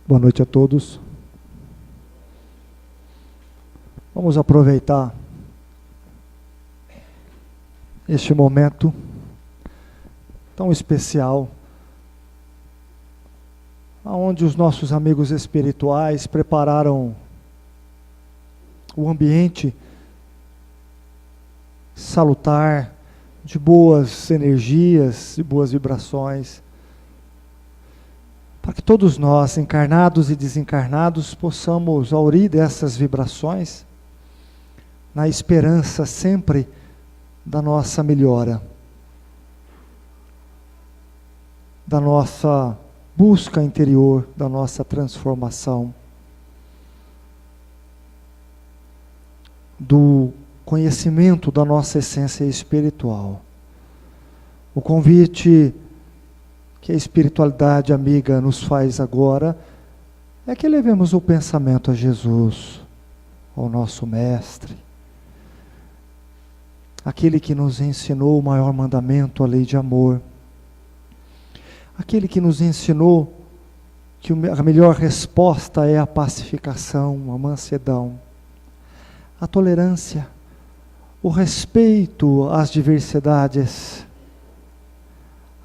Boa noite a todos. Vamos aproveitar este momento tão especial, onde os nossos amigos espirituais prepararam o ambiente salutar, de boas energias, de boas vibrações, para que todos nós, encarnados e desencarnados, possamos aurir dessas vibrações, na esperança sempre da nossa melhora, da nossa busca interior, da nossa transformação, do conhecimento da nossa essência espiritual. O convite que a espiritualidade amiga nos faz agora é que levemos o pensamento a Jesus, ao nosso Mestre, aquele que nos ensinou o maior mandamento, a lei de amor, aquele que nos ensinou que a melhor resposta é a pacificação, a mansidão, a tolerância, o respeito às diversidades,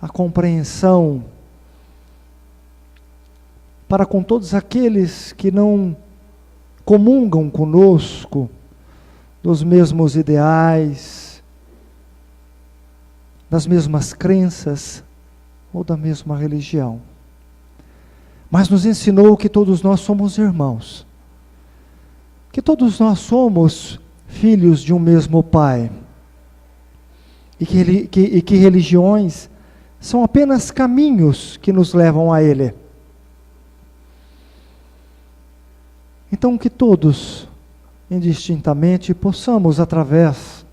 a compreensão para com todos aqueles que não comungam conosco dos mesmos ideais, das mesmas crenças ou da mesma religião. Mas nos ensinou que todos nós somos irmãos, que todos nós somos filhos de um mesmo Pai, e que religiões são apenas caminhos que nos levam a Ele. Então que todos, indistintamente, possamos, através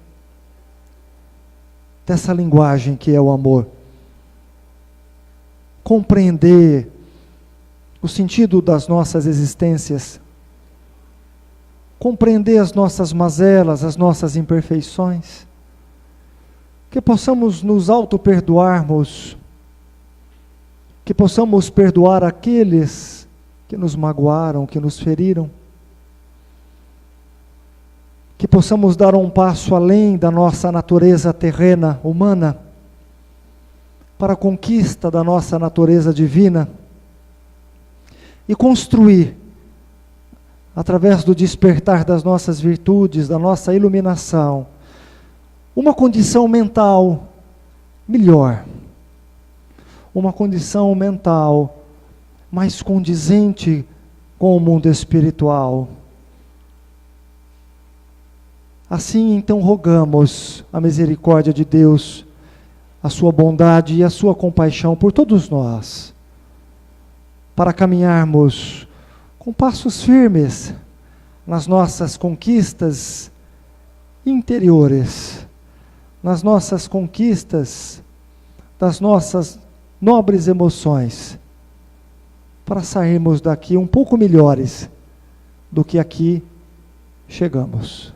dessa linguagem que é o amor, compreender o sentido das nossas existências, compreender as nossas mazelas, as nossas imperfeições, que possamos nos auto-perdoarmos, que possamos perdoar aqueles que nos magoaram, que nos feriram, que possamos dar um passo além da nossa natureza terrena, humana, para a conquista da nossa natureza divina, e construir, através do despertar das nossas virtudes, da nossa iluminação, uma condição mental melhor, uma condição mental mais condizente com o mundo espiritual. Assim, então, rogamos a misericórdia de Deus, a sua bondade e a sua compaixão por todos nós, para caminharmos com passos firmes nas nossas conquistas interiores, nas nossas conquistas das nossas nobres emoções, para sairmos daqui um pouco melhores do que aqui chegamos.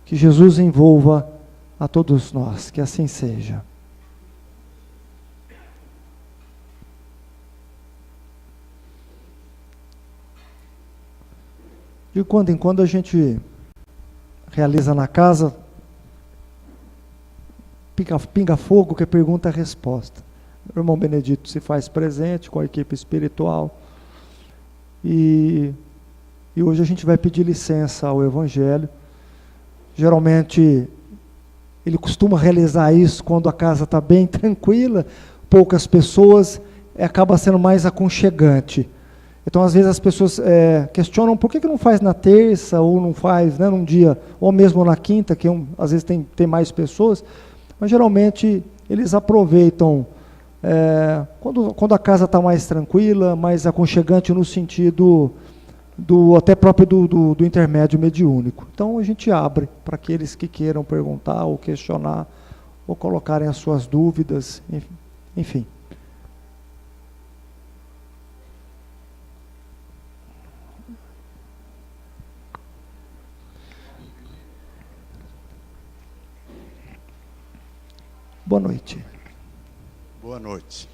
Que Jesus envolva a todos nós, que assim seja. De quando em quando a gente realiza na casa pinga-fogo, que é pergunta-resposta. O irmão Benedito se faz presente com a equipe espiritual. E hoje a gente vai pedir licença ao Evangelho. Geralmente ele costuma realizar isso quando a casa está bem tranquila, poucas pessoas, acaba sendo mais aconchegante. Então, às vezes as pessoas questionam por que não faz na terça, ou não faz, né, num dia, ou mesmo na quinta, que às vezes tem mais pessoas, mas geralmente eles aproveitam quando a casa está mais tranquila, mais aconchegante no sentido até próprio do intermédio mediúnico. Então a gente abre para aqueles que queiram perguntar, ou questionar, ou colocarem as suas dúvidas, enfim. Boa noite. Boa noite.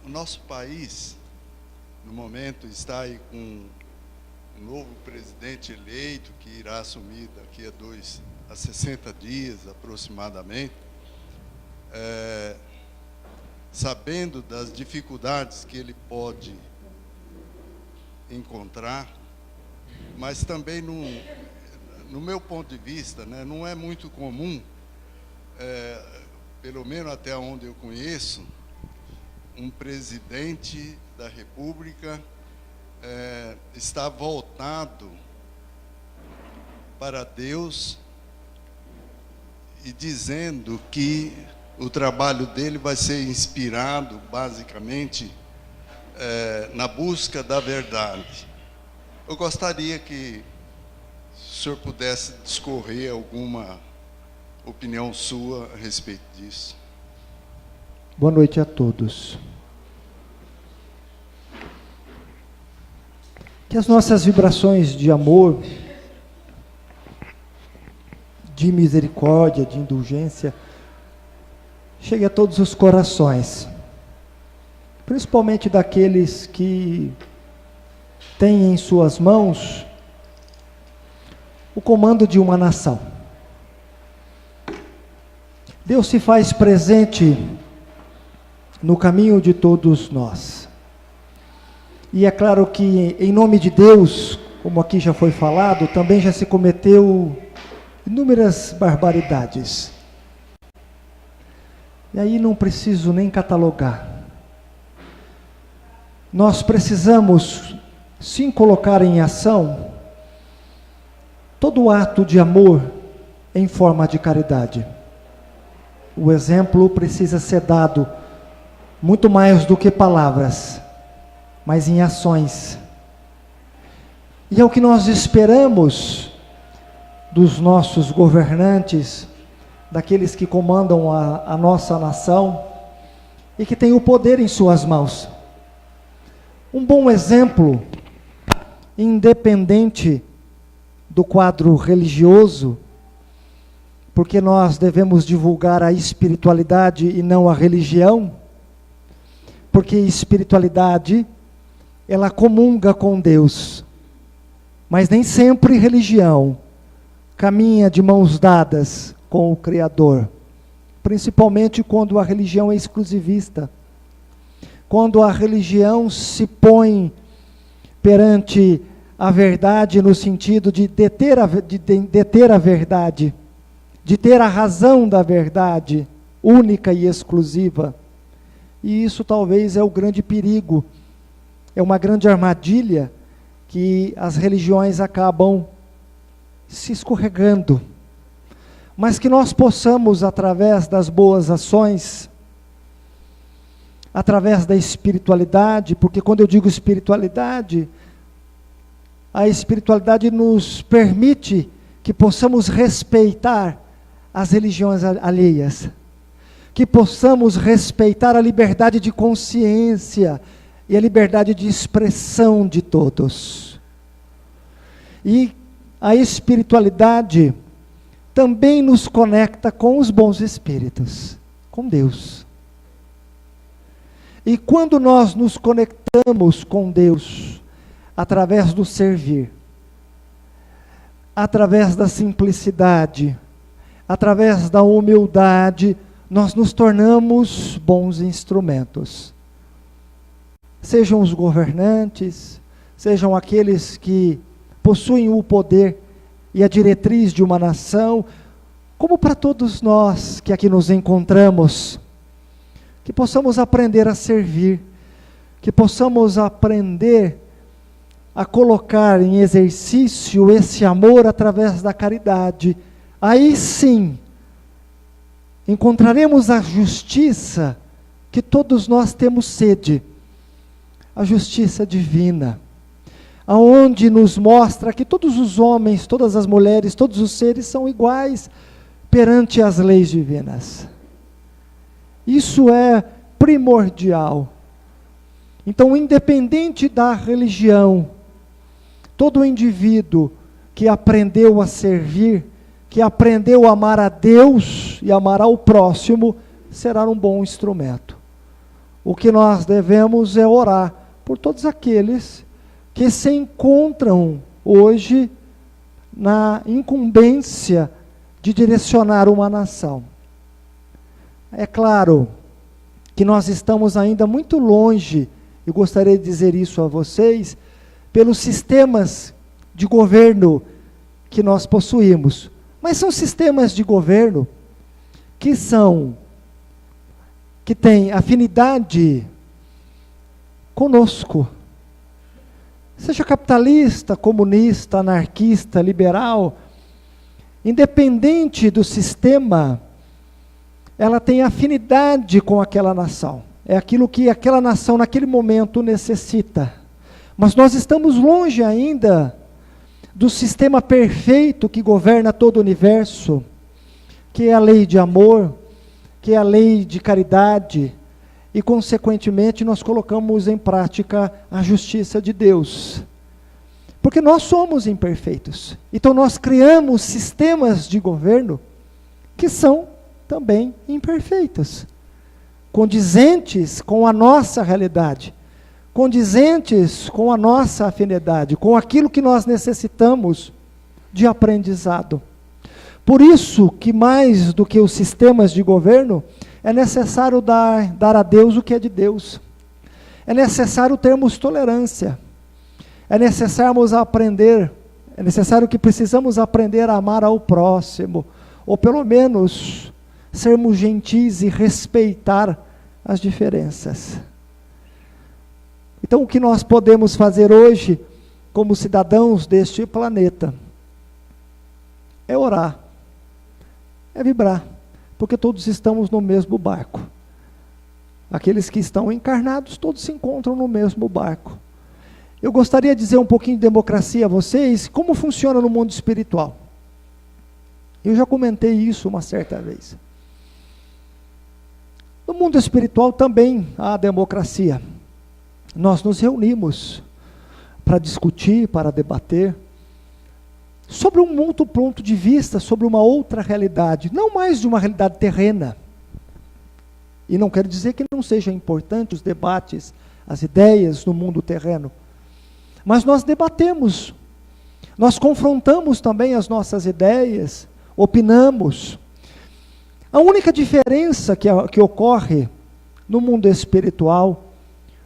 O nosso país no momento está aí com um novo presidente eleito, que irá assumir daqui a 60 dias aproximadamente, sabendo das dificuldades que ele pode encontrar, mas também, no meu ponto de vista, né, não é muito comum, pelo menos até onde eu conheço, um presidente da República está voltado para Deus e dizendo que o trabalho dele vai ser inspirado, basicamente, na busca da verdade. Eu gostaria que o senhor pudesse discorrer alguma opinião sua a respeito disso. Boa noite a todos. Que as nossas vibrações de amor, de misericórdia, de indulgência, cheguem a todos os corações, principalmente daqueles que têm em suas mãos o comando de uma nação. Deus se faz presente no caminho de todos nós. E é claro que, em nome de Deus, como aqui já foi falado, também já se cometeu inúmeras barbaridades. E aí não preciso nem catalogar. Nós precisamos, sim, colocar em ação todo ato de amor em forma de caridade. O exemplo precisa ser dado muito mais do que palavras, mas em ações. E é o que nós esperamos dos nossos governantes, daqueles que comandam a nossa nação e que têm o poder em suas mãos. Um bom exemplo, independente do quadro religioso, porque nós devemos divulgar a espiritualidade e não a religião, porque espiritualidade, ela comunga com Deus, mas nem sempre religião caminha de mãos dadas com o Criador, principalmente quando a religião é exclusivista, quando a religião se põe perante a verdade no sentido de deter a verdade, de ter a razão da verdade, única e exclusiva. E isso talvez é o grande perigo, é uma grande armadilha que as religiões acabam se escorregando. Mas que nós possamos, através das boas ações, através da espiritualidade, porque quando eu digo espiritualidade, a espiritualidade nos permite que possamos respeitar as religiões alheias, que possamos respeitar a liberdade de consciência e a liberdade de expressão de todos. E a espiritualidade também nos conecta com os bons espíritos, com Deus. E quando nós nos conectamos com Deus, através do servir, através da simplicidade, através da humildade, nós nos tornamos bons instrumentos. Sejam os governantes, sejam aqueles que possuem o poder e a diretriz de uma nação, como para todos nós que aqui nos encontramos, que possamos aprender a servir, que possamos aprender a colocar em exercício esse amor através da caridade. Aí sim, encontraremos a justiça que todos nós temos sede, a justiça divina, aonde nos mostra que todos os homens, todas as mulheres, todos os seres são iguais perante as leis divinas. Isso é primordial. Então, independente da religião, todo indivíduo que aprendeu a servir, que aprendeu a amar a Deus e amar ao próximo, será um bom instrumento. O que nós devemos é orar por todos aqueles que se encontram hoje na incumbência de direcionar uma nação. É claro que nós estamos ainda muito longe, eu gostaria de dizer isso a vocês, pelos sistemas de governo que nós possuímos. Mas são sistemas de governo que têm afinidade conosco. Seja capitalista, comunista, anarquista, liberal, independente do sistema, ela tem afinidade com aquela nação. É aquilo que aquela nação naquele momento necessita. Mas nós estamos longe ainda do sistema perfeito que governa todo o universo, que é a lei de amor, que é a lei de caridade, e consequentemente nós colocamos em prática a justiça de Deus. Porque nós somos imperfeitos. Então nós criamos sistemas de governo que são também imperfeitos, condizentes com a nossa realidade, condizentes com a nossa afinidade, com aquilo que nós necessitamos de aprendizado. Por isso que mais do que os sistemas de governo, é necessário dar a Deus o que é de Deus. É necessário termos tolerância. É necessário que precisamos aprender a amar ao próximo, ou pelo menos sermos gentis e respeitar as diferenças. Então, o que nós podemos fazer hoje, como cidadãos deste planeta, é orar, é vibrar, porque todos estamos no mesmo barco. Aqueles que estão encarnados, todos se encontram no mesmo barco. Eu gostaria de dizer um pouquinho de democracia a vocês, como funciona no mundo espiritual. Eu já comentei isso uma certa vez. No mundo espiritual também há democracia. Nós nos reunimos para discutir, para debater, sobre um outro ponto de vista, sobre uma outra realidade, não mais de uma realidade terrena. E não quero dizer que não sejam importantes os debates, as ideias no mundo terreno. Mas nós debatemos, nós confrontamos também as nossas ideias, opinamos. A única diferença que ocorre no mundo espiritual,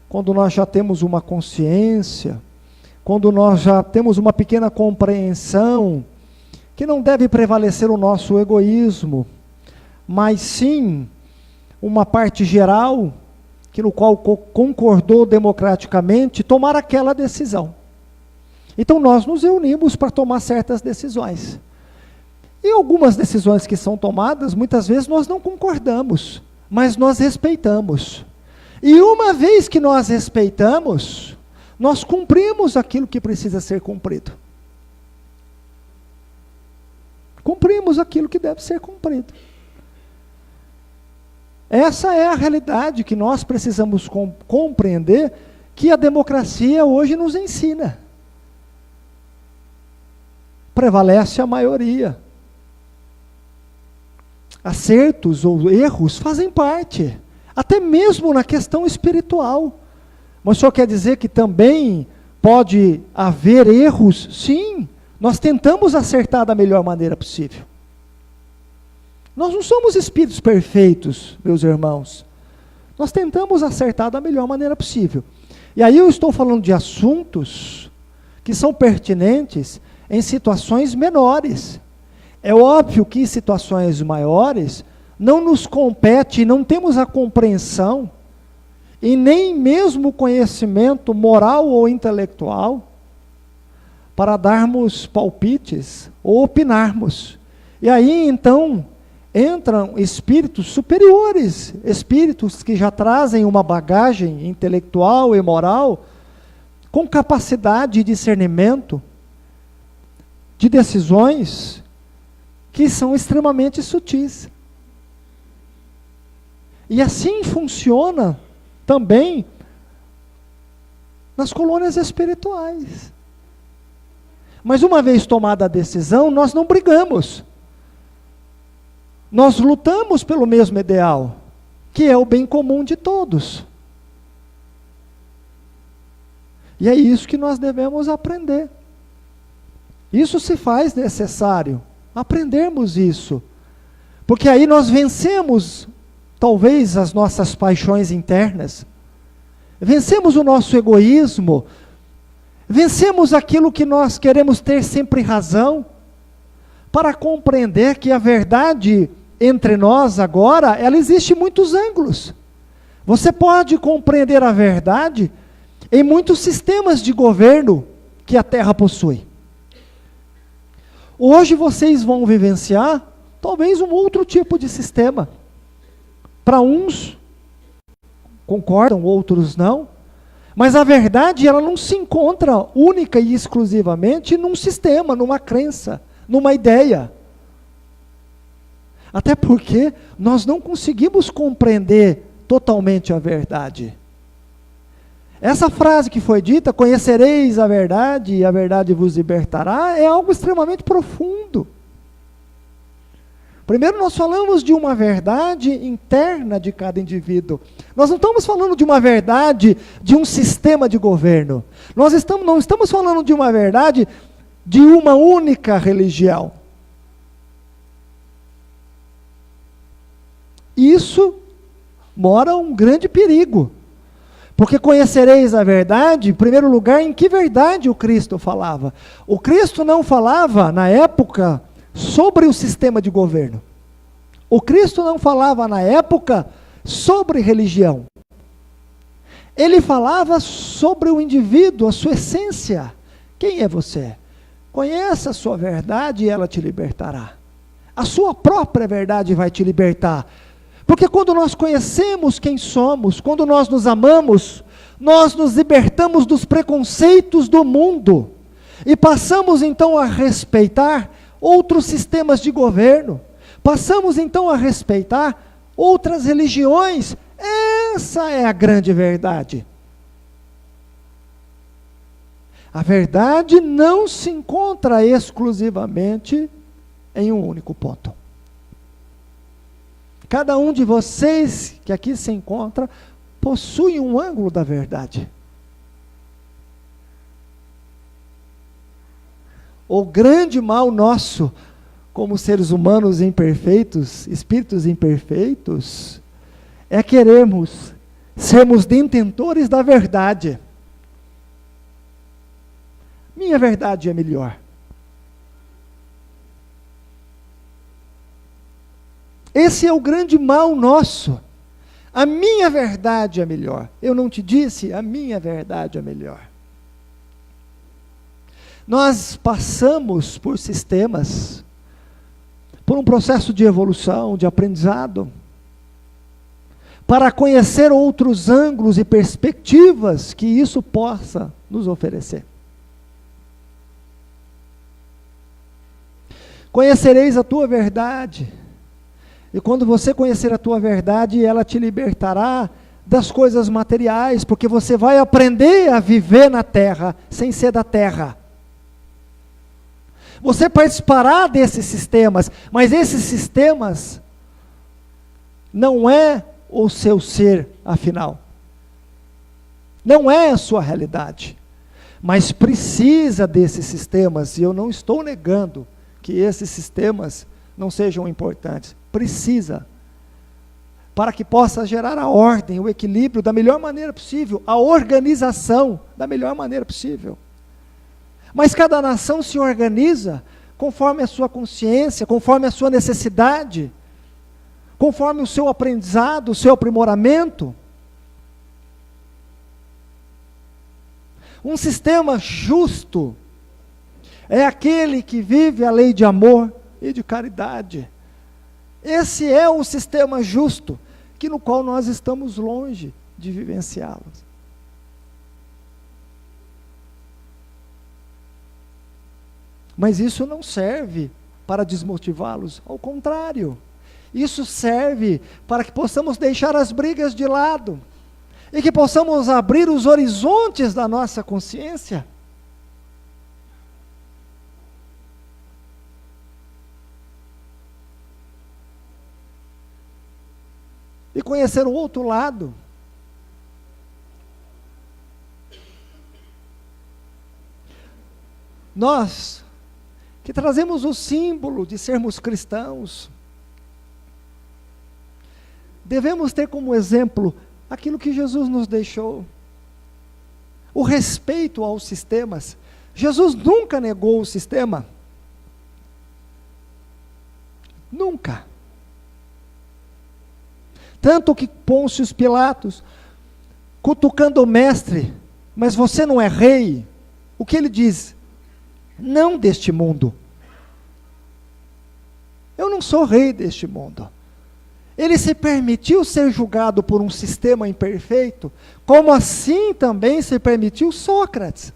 quando nós já temos uma consciência, quando nós já temos uma pequena compreensão, que não deve prevalecer o nosso egoísmo, mas sim uma parte geral, que no qual concordou democraticamente, tomar aquela decisão. Então nós nos reunimos para tomar certas decisões. E algumas decisões que são tomadas, muitas vezes nós não concordamos, mas nós respeitamos. E uma vez que nós respeitamos, nós cumprimos aquilo que precisa ser cumprido. Cumprimos aquilo que deve ser cumprido. Essa é a realidade que nós precisamos compreender, que a democracia hoje nos ensina. Prevalece a maioria. Acertos ou erros fazem parte, até mesmo na questão espiritual. Mas só quer dizer que também pode haver erros? Sim, nós tentamos acertar da melhor maneira possível. Nós não somos espíritos perfeitos, meus irmãos. Nós tentamos acertar da melhor maneira possível. E aí eu estou falando de assuntos que são pertinentes em situações menores. É óbvio que em situações maiores não nos compete, não temos a compreensão e nem mesmo o conhecimento moral ou intelectual para darmos palpites ou opinarmos. E aí então entram espíritos superiores, espíritos que já trazem uma bagagem intelectual e moral, com capacidade de discernimento, de decisões que são extremamente sutis. E assim funciona também nas colônias espirituais. Mas uma vez tomada a decisão, nós não brigamos. Nós lutamos pelo mesmo ideal, que é o bem comum de todos. E é isso que nós devemos aprender. Isso se faz necessário, aprendermos isso. Porque aí nós vencemos, talvez, as nossas paixões internas, vencemos o nosso egoísmo, vencemos aquilo que nós queremos ter sempre razão, para compreender que a verdade entre nós agora, ela existe em muitos ângulos. Você pode compreender a verdade em muitos sistemas de governo que a Terra possui. Hoje vocês vão vivenciar talvez um outro tipo de sistema. Para uns concordam, outros não. Mas a verdade, ela não se encontra única e exclusivamente num sistema, numa crença, numa ideia. Até porque nós não conseguimos compreender totalmente a verdade. Essa frase que foi dita, conhecereis a verdade e a verdade vos libertará, é algo extremamente profundo. Primeiro nós falamos de uma verdade interna de cada indivíduo. Nós não estamos falando de uma verdade de um sistema de governo. Nós não estamos falando de uma verdade de uma única religião. Isso mora um grande perigo. Porque conhecereis a verdade, em primeiro lugar, em que verdade o Cristo falava? O Cristo não falava, na época, sobre o sistema de governo. O Cristo não falava, na época, sobre religião. Ele falava sobre o indivíduo, a sua essência. Quem é você? Conheça a sua verdade e ela te libertará. A sua própria verdade vai te libertar. Porque quando nós conhecemos quem somos, quando nós nos amamos, nós nos libertamos dos preconceitos do mundo e passamos então a respeitar outros sistemas de governo, passamos então a respeitar outras religiões. Essa é a grande verdade. A verdade não se encontra exclusivamente em um único ponto. Cada um de vocês que aqui se encontra possui um ângulo da verdade. O grande mal nosso, como seres humanos imperfeitos, espíritos imperfeitos, é querermos sermos detentores da verdade. Minha verdade é melhor. Esse é o grande mal nosso. A minha verdade é melhor. Eu não te disse, a minha verdade é melhor. Nós passamos por sistemas, por um processo de evolução, de aprendizado, para conhecer outros ângulos e perspectivas que isso possa nos oferecer. Conhecereis a tua verdade. E quando você conhecer a tua verdade, ela te libertará das coisas materiais, porque você vai aprender a viver na terra, sem ser da terra. Você participará desses sistemas, mas esses sistemas não é o seu ser, afinal. Não é a sua realidade. Mas precisa desses sistemas, e eu não estou negando que esses sistemas não sejam importantes. Precisa, para que possa gerar a ordem, o equilíbrio da melhor maneira possível, a organização da melhor maneira possível. Mas cada nação se organiza conforme a sua consciência, conforme a sua necessidade, conforme o seu aprendizado, o seu aprimoramento. Um sistema justo é aquele que vive a lei de amor e de caridade. Esse é o sistema justo, que no qual nós estamos longe de vivenciá-los. Mas isso não serve para desmotivá-los, ao contrário. Isso serve para que possamos deixar as brigas de lado e que possamos abrir os horizontes da nossa consciência. E conhecer o outro lado. Nós, que trazemos o símbolo de sermos cristãos, devemos ter como exemplo aquilo que Jesus nos deixou. O respeito aos sistemas. Jesus nunca negou o sistema. Nunca. Tanto que Pôncio Pilatos, cutucando o mestre, mas você não é rei, o que ele diz? Não deste mundo. Eu não sou rei deste mundo. Ele se permitiu ser julgado por um sistema imperfeito, como assim também se permitiu Sócrates.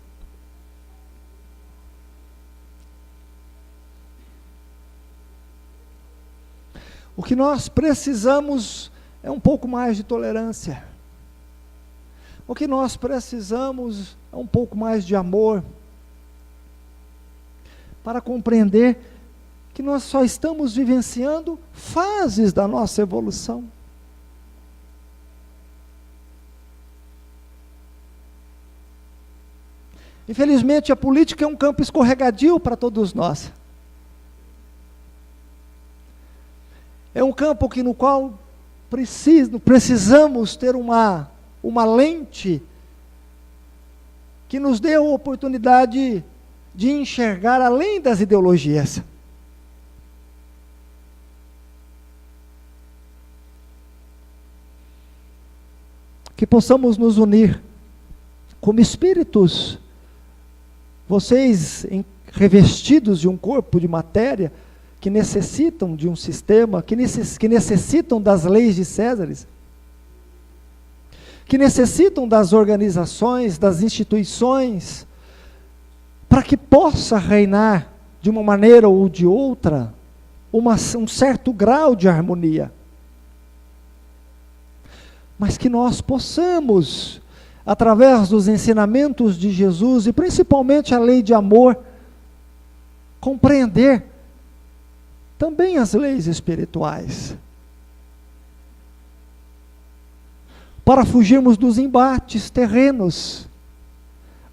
O que nós precisamos é um pouco mais de tolerância. O que nós precisamos é um pouco mais de amor, para compreender que nós só estamos vivenciando fases da nossa evolução. Infelizmente, a política é um campo escorregadio para todos nós. É um campo no qual precisamos ter uma lente que nos dê a oportunidade de enxergar além das ideologias. Que possamos nos unir como espíritos, vocês revestidos de um corpo de matéria, que necessitam de um sistema, que necessitam das leis de Césares, que necessitam das organizações, das instituições, para que possa reinar, de uma maneira ou de outra, um certo grau de harmonia. Mas que nós possamos, através dos ensinamentos de Jesus, e principalmente a lei de amor, compreender também as leis espirituais, para fugirmos dos embates terrenos,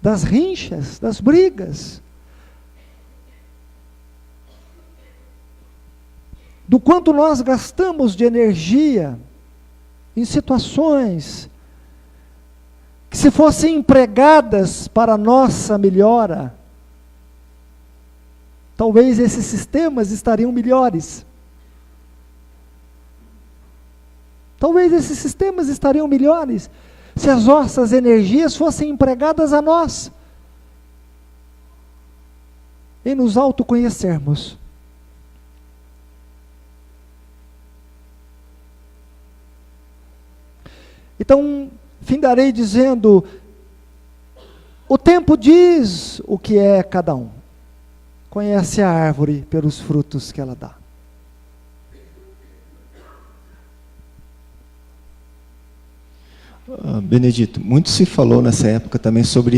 das rinchas, das brigas, do quanto nós gastamos de energia em situações que, se fossem empregadas para a nossa melhora, talvez esses sistemas estariam melhores. Talvez esses sistemas estariam melhores se as nossas energias fossem empregadas a nós, em nos autoconhecermos. Então, findarei dizendo, o tempo diz o que é cada um. Conhece a árvore pelos frutos que ela dá. Benedito, muito se falou nessa época também sobre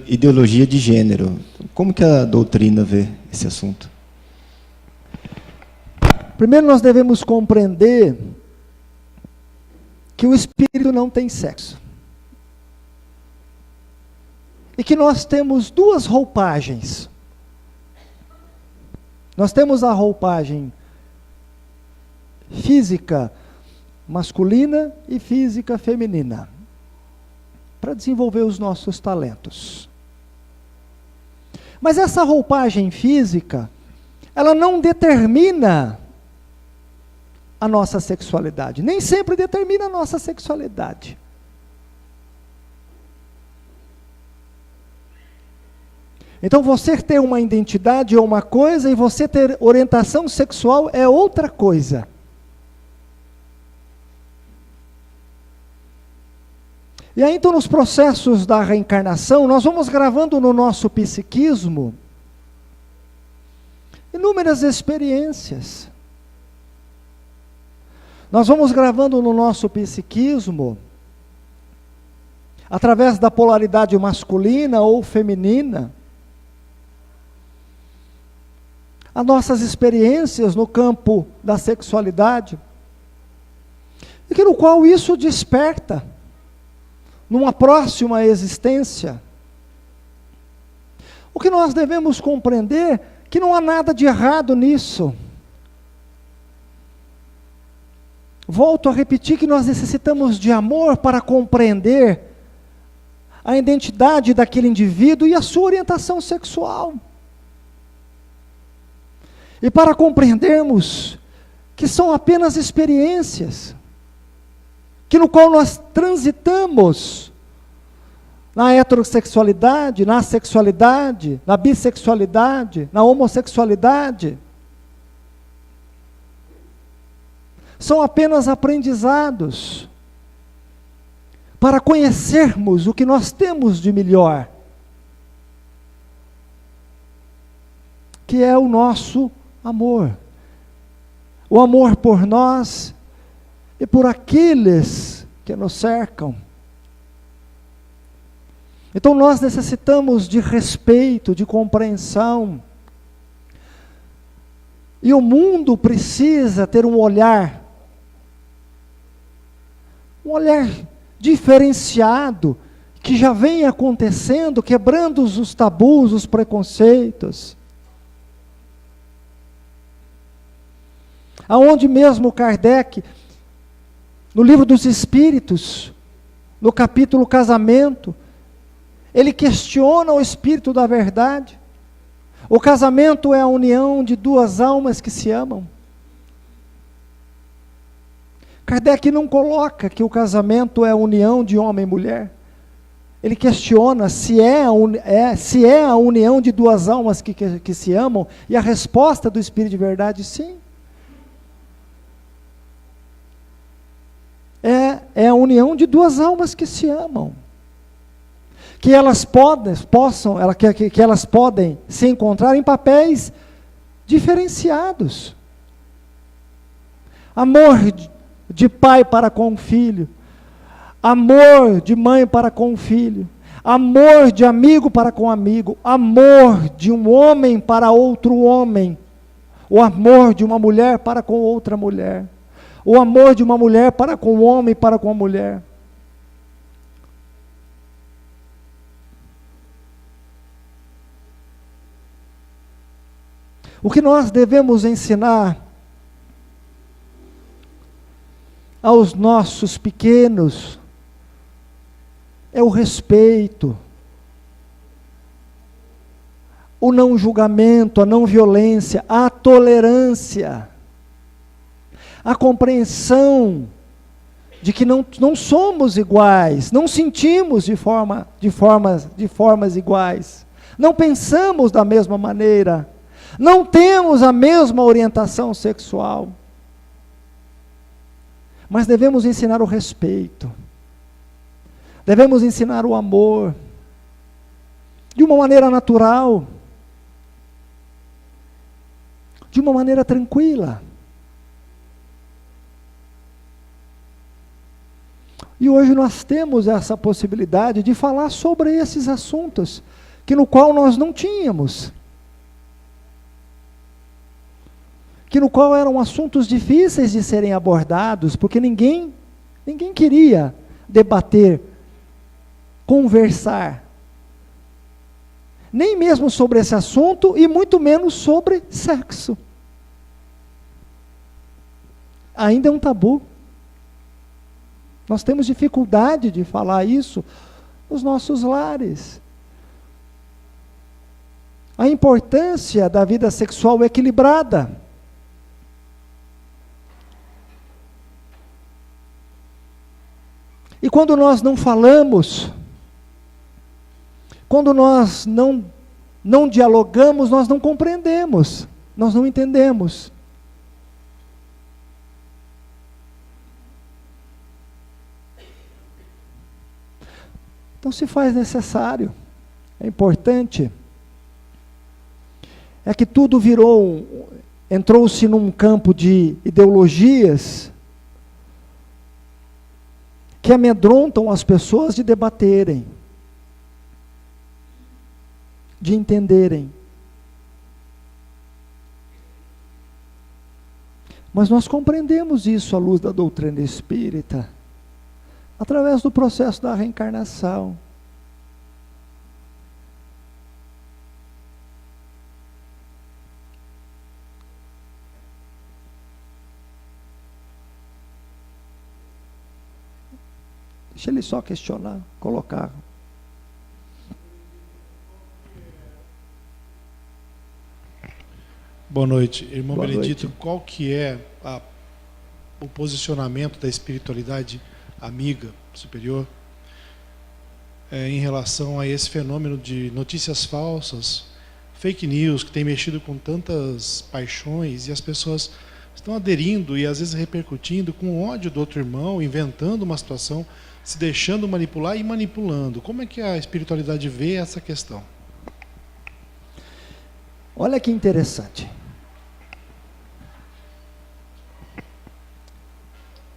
ideologia de gênero. Como que a doutrina vê esse assunto? Primeiro nós devemos compreender que o espírito não tem sexo. E que nós temos duas roupagens. Nós temos a roupagem física masculina e física feminina, para desenvolver os nossos talentos. Mas essa roupagem física, ela não determina a nossa sexualidade, nem sempre determina a nossa sexualidade. Então você ter uma identidade é uma coisa, e você ter orientação sexual é outra coisa. E aí, então, nos processos da reencarnação, nós vamos gravando no nosso psiquismo inúmeras experiências. Nós vamos gravando no nosso psiquismo, através da polaridade masculina ou feminina, as nossas experiências no campo da sexualidade, e que no qual isso desperta, numa próxima existência, O que nós devemos compreender que não há nada de errado nisso. Volto a repetir que nós necessitamos de amor para compreender a identidade daquele indivíduo e a sua orientação sexual. E para compreendermos que são apenas experiências, que no qual nós transitamos na heterossexualidade, na sexualidade, na bissexualidade, na homossexualidade. São apenas aprendizados para conhecermos o que nós temos de melhor, que é o nosso amor. O amor por nós e por aqueles que nos cercam. Então nós necessitamos de respeito, de compreensão. E o mundo precisa ter um olhar diferenciado, que já vem acontecendo, quebrando os tabus, os preconceitos. Aonde mesmo Kardec, no livro dos Espíritos, no capítulo Casamento, ele questiona o espírito da verdade. O casamento é a união de duas almas que se amam. Kardec não coloca que o casamento é a união de homem e mulher. Ele questiona se é a união de duas almas que se amam, e a resposta do Espírito de verdade, sim. É a união de duas almas que se amam. Que elas podem se encontrar em papéis diferenciados. Amor de pai para com o filho, amor de mãe para com o filho, amor de amigo para com amigo, amor de um homem para outro homem, o amor de uma mulher para com outra mulher, o amor de uma mulher para com o homem e para com a mulher. O que nós devemos ensinar aos nossos pequenos é o respeito, o não julgamento, a não violência, a tolerância, a compreensão de que não somos iguais, não sentimos de formas iguais, não pensamos da mesma maneira, não temos a mesma orientação sexual. Mas devemos ensinar o respeito, devemos ensinar o amor, de uma maneira natural, de uma maneira tranquila. E hoje nós temos essa possibilidade de falar sobre esses assuntos, no qual nós não tínhamos. No qual eram assuntos difíceis de serem abordados, porque ninguém queria debater, conversar, nem mesmo sobre esse assunto, e muito menos sobre sexo. Ainda é um tabu. Nós temos dificuldade de falar isso nos nossos lares. A importância da vida sexual equilibrada. E quando nós não falamos, quando nós não dialogamos, nós não compreendemos, nós não entendemos. Então se faz necessário, é importante, é que tudo entrou-se num campo de ideologias que amedrontam as pessoas de debaterem, de entenderem. Mas nós compreendemos isso à luz da doutrina espírita, através do processo da reencarnação. Deixa ele só questionar, colocar. Boa noite. Irmão Boa Benedito, noite. qual que é o posicionamento da espiritualidade amiga, superior, em relação a esse fenômeno de notícias falsas, fake news, que tem mexido com tantas paixões e as pessoas estão aderindo e às vezes repercutindo com ódio do outro irmão, inventando uma situação, se deixando manipular e manipulando. Como é que a espiritualidade vê essa questão? Olha que interessante.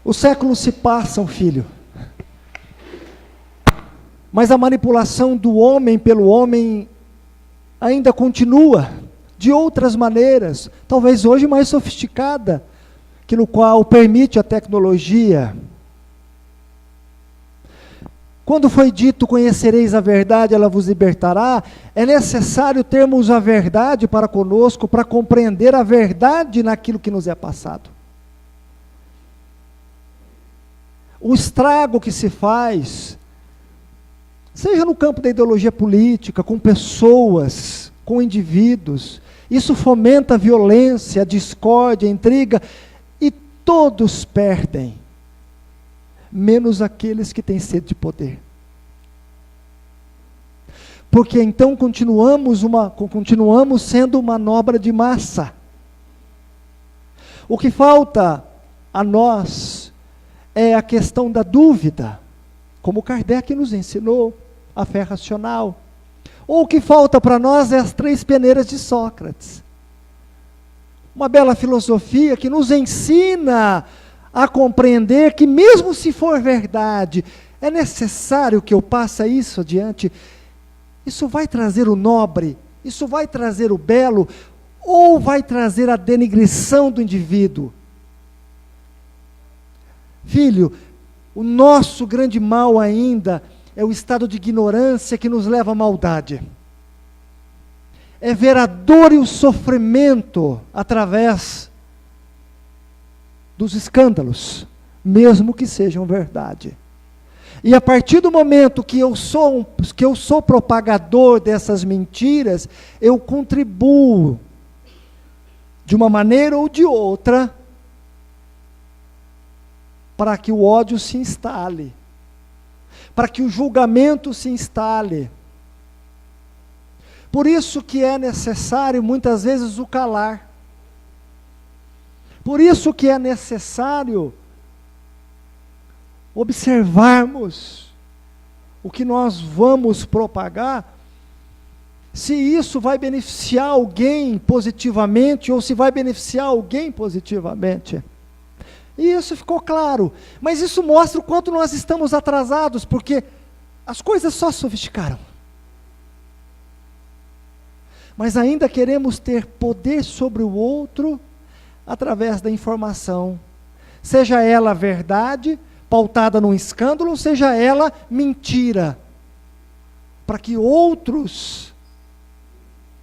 Os séculos se passam, filho, mas a manipulação do homem pelo homem ainda continua, de outras maneiras, talvez hoje mais sofisticada, que no qual permite a tecnologia. Quando foi dito, conhecereis a verdade, ela vos libertará, é necessário termos a verdade para conosco, para compreender a verdade naquilo que nos é passado. O estrago que se faz, seja no campo da ideologia política, com pessoas, com indivíduos, isso fomenta a violência, a discórdia, a intriga, e todos perdem, menos aqueles que têm sede de poder. Porque então continuamos sendo uma manobra de massa. O que falta a nós é a questão da dúvida, como Kardec nos ensinou, a fé racional. Ou o que falta para nós é as 3 peneiras de Sócrates. Uma bela filosofia que nos ensina a compreender que mesmo se for verdade, é necessário que eu passe isso adiante. Isso vai trazer o nobre, isso vai trazer o belo, ou vai trazer a denigrição do indivíduo? Filho, o nosso grande mal ainda é o estado de ignorância que nos leva à maldade. É ver a dor e o sofrimento através dos escândalos, mesmo que sejam verdade. E a partir do momento que eu sou propagador dessas mentiras, eu contribuo, de uma maneira ou de outra, para que o ódio se instale, para que o julgamento se instale. Por isso que é necessário, muitas vezes, o calar. Por isso que é necessário observarmos o que nós vamos propagar, se isso vai beneficiar alguém positivamente ou se vai beneficiar alguém positivamente. E isso ficou claro, mas isso mostra o quanto nós estamos atrasados, porque as coisas só sofisticaram. Mas ainda queremos ter poder sobre o outro através da informação, seja ela verdade, pautada num escândalo, seja ela mentira, para que outros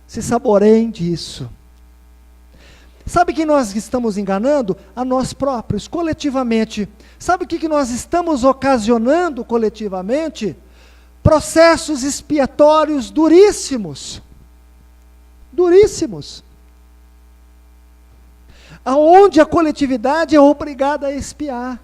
se saboreiem disso. Sabe quem nós estamos enganando? A nós próprios, coletivamente. Sabe o que nós estamos ocasionando coletivamente? Processos expiatórios duríssimos. Duríssimos. Aonde a coletividade é obrigada a expiar.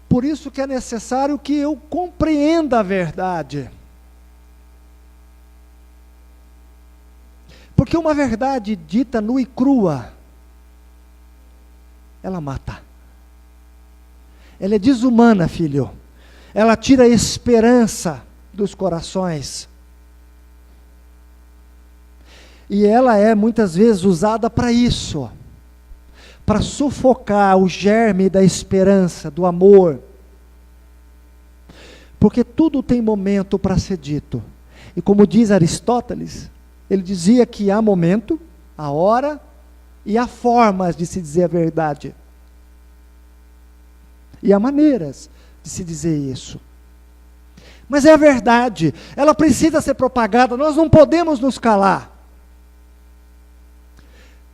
Por isso que é necessário que eu compreenda a verdade. Porque uma verdade dita nua e crua, ela mata. Ela é desumana, filho. Ela tira a esperança dos corações. E ela é muitas vezes usada para isso. Para sufocar o germe da esperança, do amor. Porque tudo tem momento para ser dito. E como diz Aristóteles, ele dizia que há momento, há hora e há formas de se dizer a verdade. E há maneiras de se dizer isso. Mas é a verdade, ela precisa ser propagada, nós não podemos nos calar.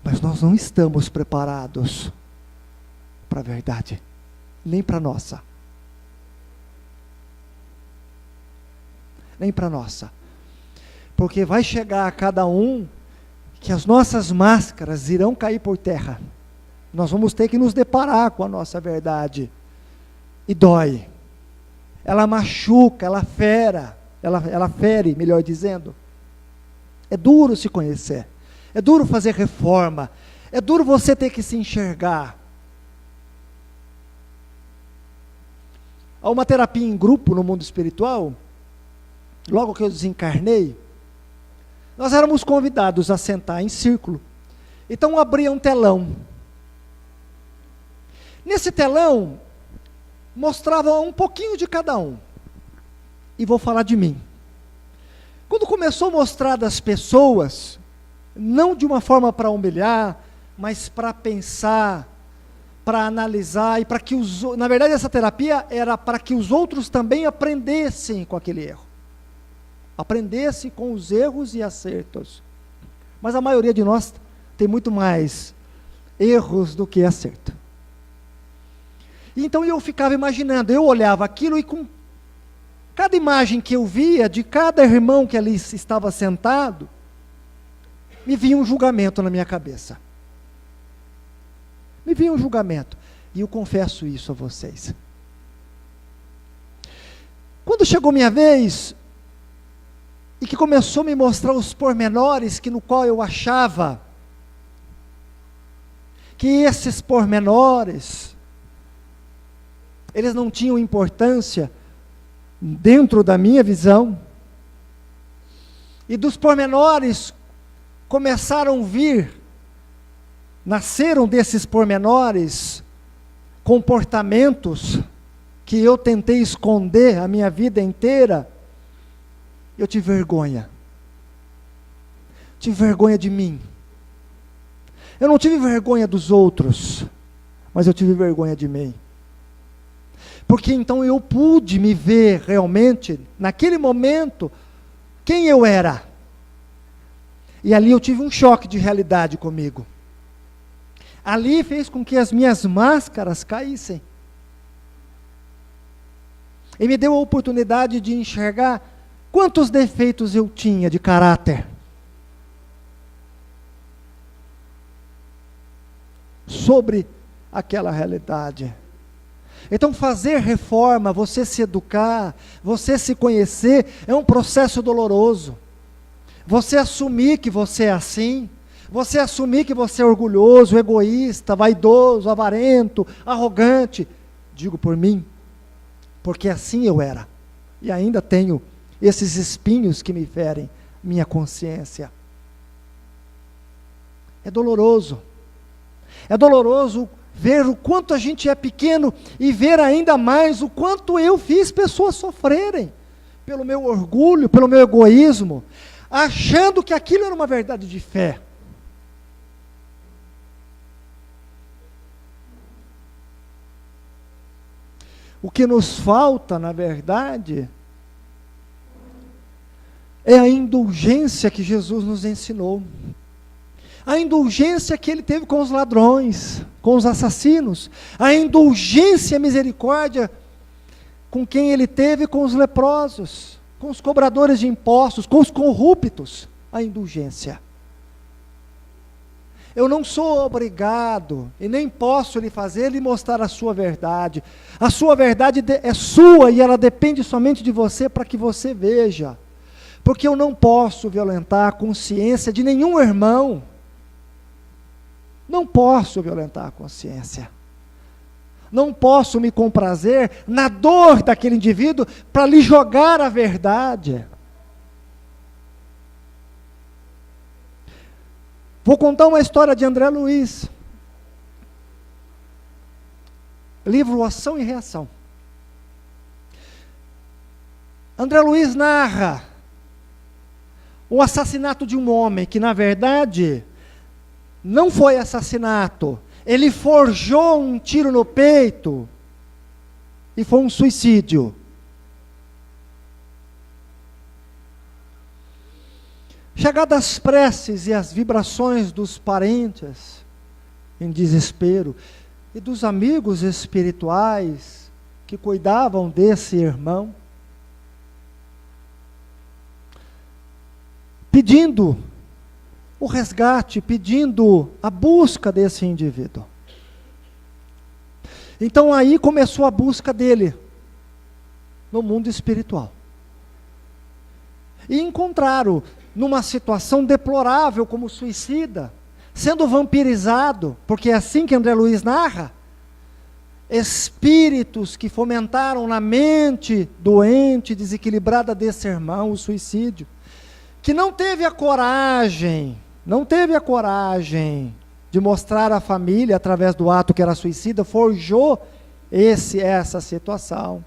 Mas nós não estamos preparados para a verdade, nem para a nossa. Nem para a nossa. Porque vai chegar a cada um que as nossas máscaras irão cair por terra. Nós vamos ter que nos deparar com a nossa verdade. E dói. Ela machuca, ela fere, melhor dizendo. É duro se conhecer. É duro fazer reforma. É duro você ter que se enxergar. Há uma terapia em grupo no mundo espiritual. Logo que eu desencarnei, nós éramos convidados a sentar em círculo. Então abria um telão. Nesse telão, mostrava um pouquinho de cada um. E vou falar de mim. Quando começou a mostrar das pessoas, não de uma forma para humilhar, mas para pensar, para analisar, e para que na verdade essa terapia era para que os outros também aprendessem com aquele erro. Aprendessem com os erros e acertos. Mas a maioria de nós tem muito mais erros do que acerto. Então eu ficava imaginando, eu olhava aquilo e com cada imagem que eu via, de cada irmão que ali estava sentado, me vinha um julgamento na minha cabeça. Me vinha um julgamento. E eu confesso isso a vocês. Quando chegou minha vez, e que começou a me mostrar os pormenores no qual eu achava que esses pormenores, eles não tinham importância dentro da minha visão, e dos pormenores começaram a vir, nasceram desses pormenores, comportamentos que eu tentei esconder a minha vida inteira. Eu tive vergonha. Tive vergonha de mim. Eu não tive vergonha dos outros, mas eu tive vergonha de mim. Porque então eu pude me ver realmente, naquele momento, quem eu era. E ali eu tive um choque de realidade comigo. Ali fez com que as minhas máscaras caíssem. E me deu a oportunidade de enxergar quantos defeitos eu tinha de caráter. Sobre aquela realidade. Então fazer reforma, você se educar, você se conhecer, é um processo doloroso. Você assumir que você é assim, você assumir que você é orgulhoso, egoísta, vaidoso, avarento, arrogante. Digo por mim, porque assim eu era. E ainda tenho esses espinhos que me ferem minha consciência. É doloroso. É doloroso ver o quanto a gente é pequeno e ver ainda mais o quanto eu fiz pessoas sofrerem pelo meu orgulho, pelo meu egoísmo, achando que aquilo era uma verdade de fé. O que nos falta, na verdade, é a indulgência que Jesus nos ensinou. A indulgência que ele teve com os ladrões, com os assassinos. A indulgência e a misericórdia com quem ele teve com os leprosos, com os cobradores de impostos, com os corruptos. A indulgência. Eu não sou obrigado, e nem posso lhe fazer lhe mostrar a sua verdade. A sua verdade é sua e ela depende somente de você para que você veja. Porque eu não posso violentar a consciência de nenhum irmão. Não posso violentar a consciência. Não posso me comprazer na dor daquele indivíduo para lhe jogar a verdade. Vou contar uma história de André Luiz. Livro Ação e Reação. André Luiz narra o assassinato de um homem que, na verdade, não foi assassinato. Ele forjou um tiro no peito e foi um suicídio. Chegadas as preces e as vibrações dos parentes em desespero e dos amigos espirituais que cuidavam desse irmão, pedindo o resgate, pedindo a busca desse indivíduo. Então aí começou a busca dele no mundo espiritual. E encontraram numa situação deplorável como suicida, sendo vampirizado, porque é assim que André Luiz narra, espíritos que fomentaram na mente doente, desequilibrada desse irmão o suicídio, que não teve a coragem de mostrar à família, através do ato que era suicida, forjou essa situação.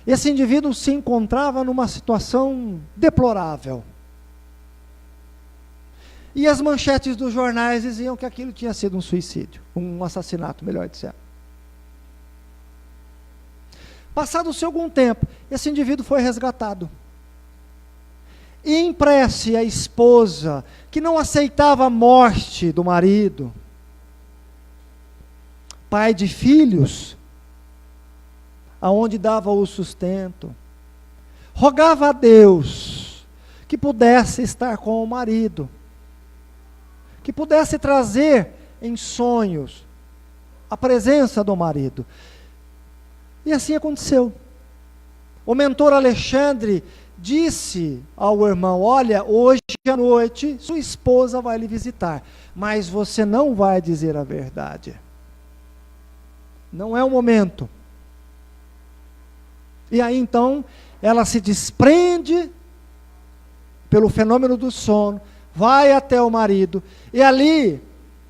Esse indivíduo se encontrava numa situação deplorável. E as manchetes dos jornais diziam que aquilo tinha sido um suicídio, um assassinato, melhor dizendo. Passado-se algum tempo, esse indivíduo foi resgatado. E em prece, a esposa, que não aceitava a morte do marido, pai de filhos, aonde dava o sustento, rogava a Deus que pudesse estar com o marido, que pudesse trazer em sonhos a presença do marido. E assim aconteceu. O mentor Alexandre disse ao irmão: olha, hoje à noite sua esposa vai lhe visitar, mas você não vai dizer a verdade. Não é o momento. E aí então, ela se desprende pelo fenômeno do sono, vai até o marido, e ali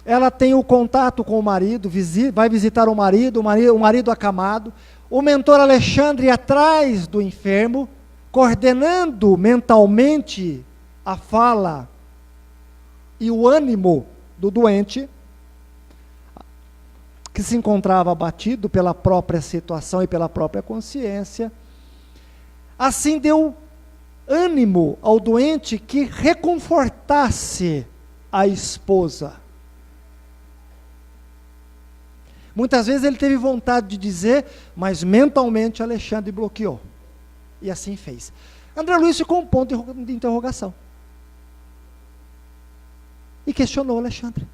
ela tem o contato com o marido, vai visitar o marido acamado, o mentor Alexandre atrás do enfermo, coordenando mentalmente a fala e o ânimo do doente, que se encontrava abatido pela própria situação e pela própria consciência. Assim deu ânimo ao doente que reconfortasse a esposa. Muitas vezes ele teve vontade de dizer, mas mentalmente Alexandre bloqueou. E assim fez. André Luiz ficou um ponto de interrogação. E questionou Alexandre.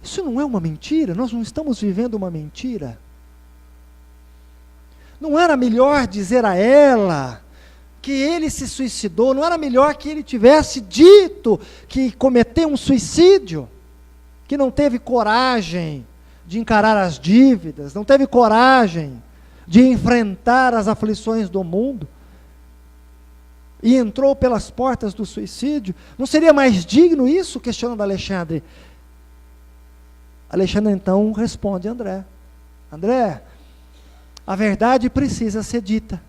Isso não é uma mentira? Nós não estamos vivendo uma mentira? Não era melhor dizer a ela que ele se suicidou? Não era melhor que ele tivesse dito que cometeu um suicídio? Que não teve coragem de encarar as dívidas, não teve coragem de enfrentar as aflições do mundo, e entrou pelas portas do suicídio? Não seria mais digno isso? Questionando Alexandre. Alexandre então responde a André: André, a verdade precisa ser dita,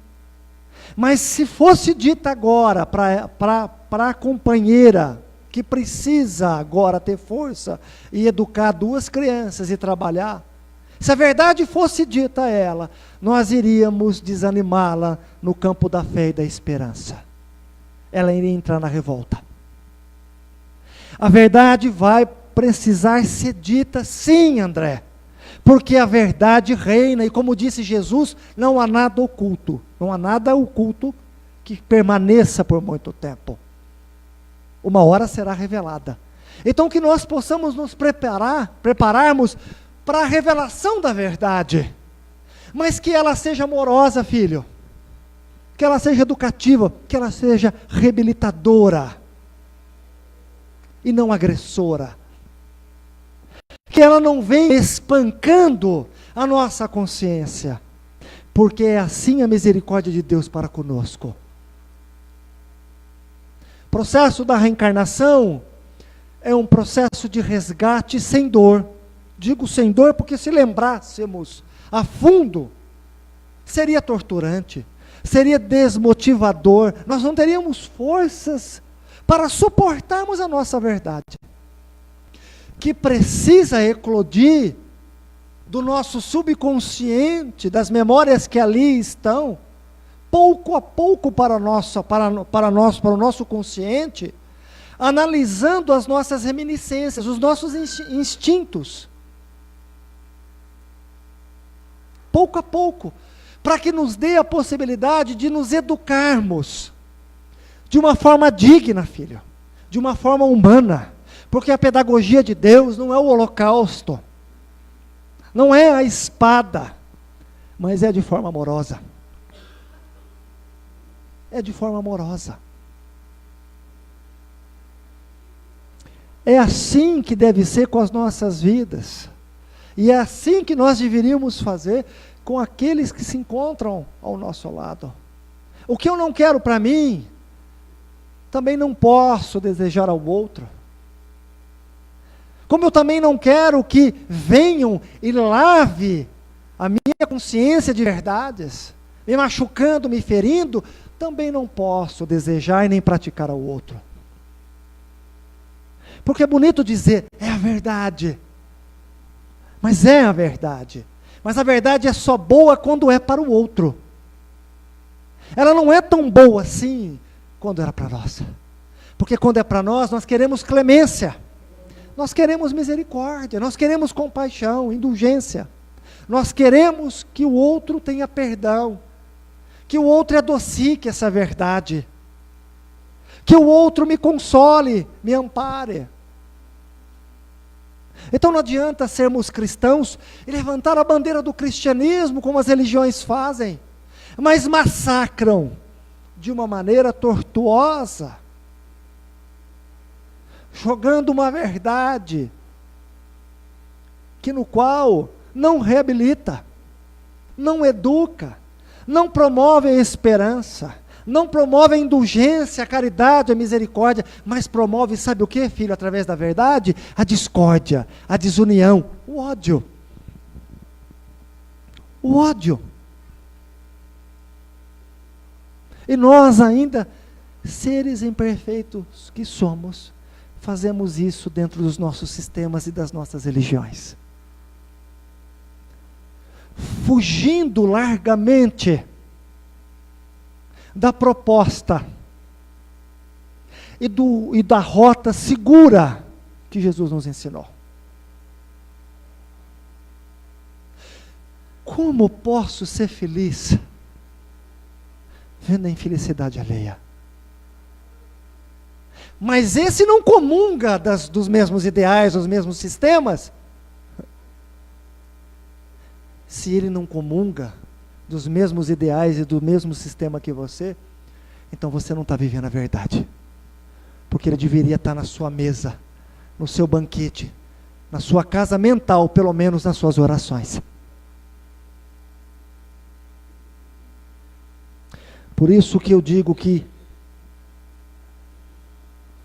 mas se fosse dita agora para a companheira, que precisa agora ter força e educar duas crianças e trabalhar, se a verdade fosse dita a ela, nós iríamos desanimá-la no campo da fé e da esperança. Ela iria entrar na revolta. A verdade vai precisar ser dita, sim, André, porque a verdade reina, e como disse Jesus, não há nada oculto, não há nada oculto que permaneça por muito tempo. Uma hora será revelada. Então que nós possamos nos prepararmos para a revelação da verdade, mas que ela seja amorosa, filho, que ela seja educativa, que ela seja reabilitadora, e não agressora. Que ela não venha espancando a nossa consciência, porque é assim a misericórdia de Deus para conosco. O processo da reencarnação é um processo de resgate sem dor. Digo sem dor porque, se lembrássemos a fundo, seria torturante, seria desmotivador, nós não teríamos forças para suportarmos a nossa verdade, que precisa eclodir do nosso subconsciente, das memórias que ali estão, pouco a pouco para o nosso consciente, analisando as nossas reminiscências, os nossos instintos. Pouco a pouco, para que nos dê a possibilidade de nos educarmos de uma forma digna, filho, de uma forma humana, porque a pedagogia de Deus não é o holocausto, não é a espada, mas é de forma amorosa. É de forma amorosa. É assim que deve ser com as nossas vidas. E é assim que nós deveríamos fazer com aqueles que se encontram ao nosso lado. O que eu não quero para mim, também não posso desejar ao outro. Como eu também não quero que venham e lave a minha consciência de verdades, me machucando, me ferindo, também não posso desejar e nem praticar ao outro. Porque é bonito dizer, é a verdade. Mas é a verdade. Mas a verdade é só boa quando é para o outro. Ela não é tão boa assim quando era para nós. Porque quando é para nós, nós queremos clemência. Nós queremos misericórdia. Nós queremos compaixão, indulgência. Nós queremos que o outro tenha perdão. Que o outro adocique essa verdade. Que o outro me console, me ampare. Então não adianta sermos cristãos e levantar a bandeira do cristianismo, como as religiões fazem, mas massacram de uma maneira tortuosa, jogando uma verdade que no qual não reabilita, não educa, não promove a esperança, não promove a indulgência, a caridade, a misericórdia, mas promove, sabe o que, filho, através da verdade? A discórdia, a desunião, o ódio. O ódio. E nós ainda, seres imperfeitos que somos, fazemos isso dentro dos nossos sistemas e das nossas religiões. Fugindo largamente da proposta e da rota segura que Jesus nos ensinou. Como posso ser feliz vendo a infelicidade alheia? Mas esse não comunga dos mesmos ideais, dos mesmos sistemas. Se ele não comunga dos mesmos ideais e do mesmo sistema que você, então você não está vivendo a verdade. Porque ele deveria estar na sua mesa, no seu banquete, na sua casa mental, pelo menos nas suas orações. Por isso que eu digo que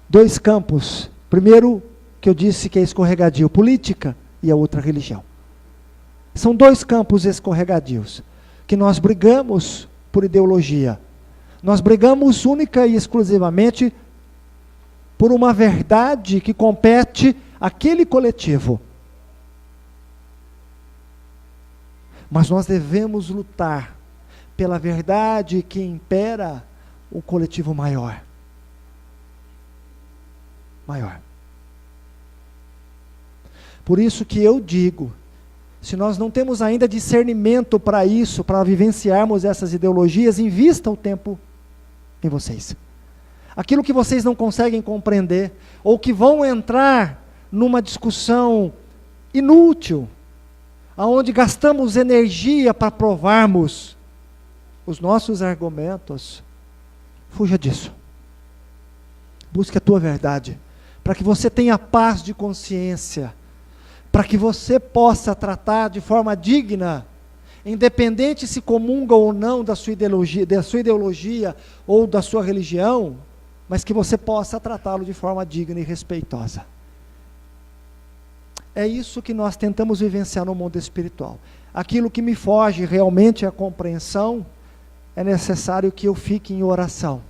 dois campos. Primeiro, que eu disse que é escorregadio, política, e a outra religião. São dois campos escorregadios, que nós brigamos por ideologia. Nós brigamos única e exclusivamente por uma verdade que compete àquele coletivo. Mas nós devemos lutar pela verdade que impera o coletivo maior. Maior. Por isso que eu digo, se nós não temos ainda discernimento para isso, para vivenciarmos essas ideologias, invista o tempo em vocês. Aquilo que vocês não conseguem compreender, ou que vão entrar numa discussão inútil, aonde gastamos energia para provarmos os nossos argumentos, fuja disso. Busque a tua verdade, para que você tenha paz de consciência, para que você possa tratar de forma digna, independente se comunga ou não da sua ideologia ou da sua religião, mas que você possa tratá-lo de forma digna e respeitosa. É isso que nós tentamos vivenciar no mundo espiritual. Aquilo que me foge realmente à compreensão, é necessário que eu fique em oração.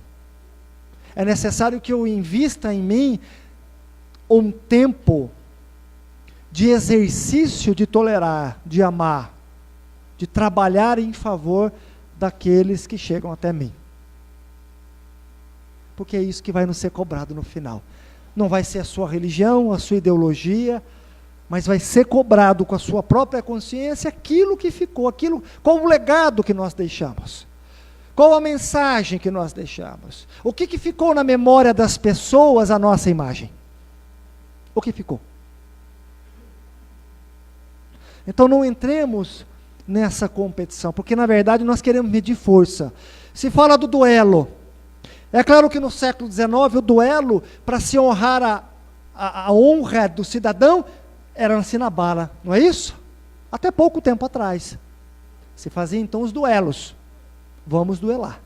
É necessário que eu invista em mim um tempo de exercício de tolerar, de amar, de trabalhar em favor daqueles que chegam até mim. Porque é isso que vai nos ser cobrado no final. Não vai ser a sua religião, a sua ideologia, mas vai ser cobrado com a sua própria consciência aquilo que ficou, qual o legado que nós deixamos, qual a mensagem que nós deixamos, o que ficou na memória das pessoas a nossa imagem, o que ficou. Então não entremos nessa competição, porque na verdade nós queremos medir força. Se fala do duelo, é claro que no século XIX o duelo, para se honrar a honra do cidadão, era assim na bala, não é isso? Até pouco tempo atrás. Se fazia então os duelos. Vamos duelar.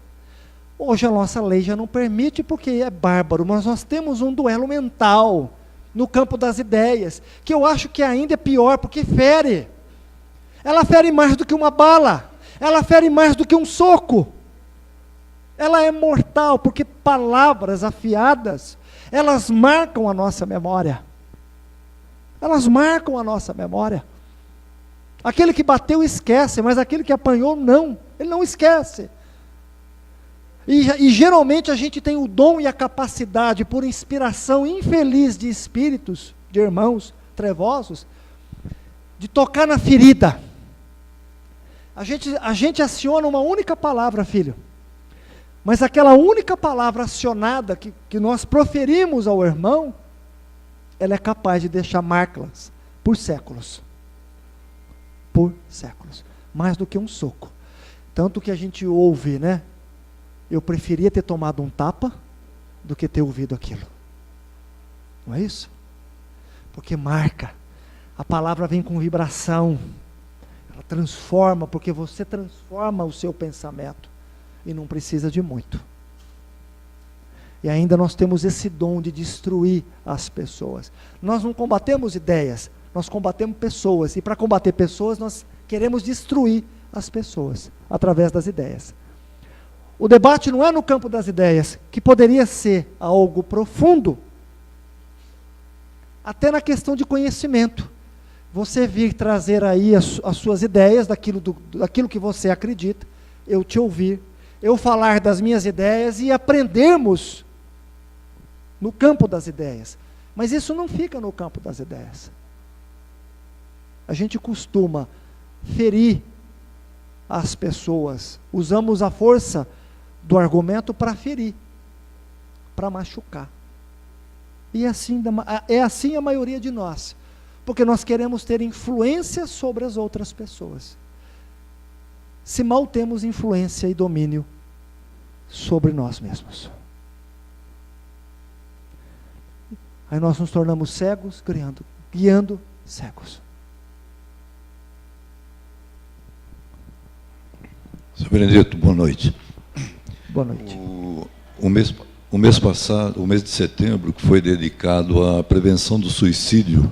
Hoje a nossa lei já não permite porque é bárbaro, mas nós temos um duelo mental no campo das ideias, que eu acho que ainda é pior, porque fere. Ela fere mais do que uma bala, ela fere mais do que um soco. Ela é mortal, porque palavras afiadas, elas marcam a nossa memória. Elas marcam a nossa memória. Aquele que bateu esquece, mas aquele que apanhou não, ele não esquece. E geralmente a gente tem o dom e a capacidade, por inspiração infeliz de espíritos, de irmãos trevosos, de tocar na ferida. A gente aciona uma única palavra, filho, mas aquela única palavra acionada que nós proferimos ao irmão, ela é capaz de deixar marcas por séculos. Por séculos. Mais do que um soco. Tanto que a gente ouve, né? Eu preferia ter tomado um tapa do que ter ouvido aquilo. Não é isso? Porque marca. A palavra vem com vibração. Ela transforma, porque você transforma o seu pensamento. E não precisa de muito. E ainda nós temos esse dom de destruir as pessoas. Nós não combatemos ideias, nós combatemos pessoas. E para combater pessoas, nós queremos destruir as pessoas, através das ideias. O debate não é no campo das ideias, que poderia ser algo profundo, até na questão de conhecimento. Você vir trazer aí as suas ideias, daquilo que você acredita, eu te ouvir, eu falar das minhas ideias e aprendermos no campo das ideias. Mas isso não fica no campo das ideias. A gente costuma ferir as pessoas. Usamos a força do argumento para ferir, para machucar. E é assim a maioria de nós. Porque nós queremos ter influência sobre as outras pessoas. Se mal temos influência e domínio sobre nós mesmos. Aí nós nos tornamos cegos, guiando cegos. Sr. Benedito, boa noite. Boa noite. O mês passado, o mês de setembro, que foi dedicado à prevenção do suicídio,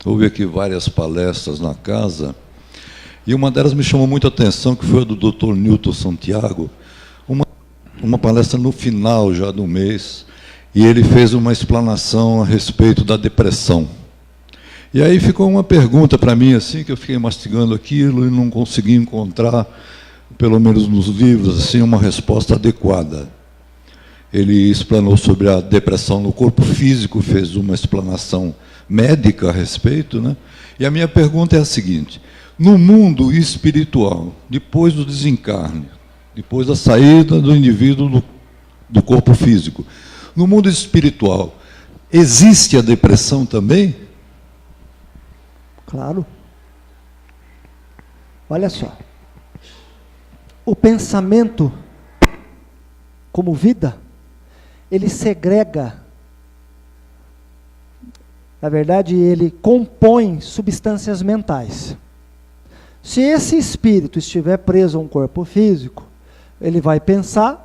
houve aqui várias palestras na casa, e uma delas me chamou muito a atenção, que foi a do Dr. Newton Santiago, uma palestra no final já do mês, e ele fez uma explanação a respeito da depressão. E aí ficou uma pergunta para mim, assim, que eu fiquei mastigando aquilo e não consegui encontrar, pelo menos nos livros, assim, uma resposta adequada. Ele explanou sobre a depressão no corpo físico, fez uma explanação médica a respeito, né? E a minha pergunta é a seguinte: no mundo espiritual, depois do desencarne, depois da saída do indivíduo do corpo físico, no mundo espiritual, existe a depressão também? Claro. Olha só. O pensamento, como vida, ele segrega, na verdade, ele compõe substâncias mentais. Se esse espírito estiver preso a um corpo físico, ele vai pensar,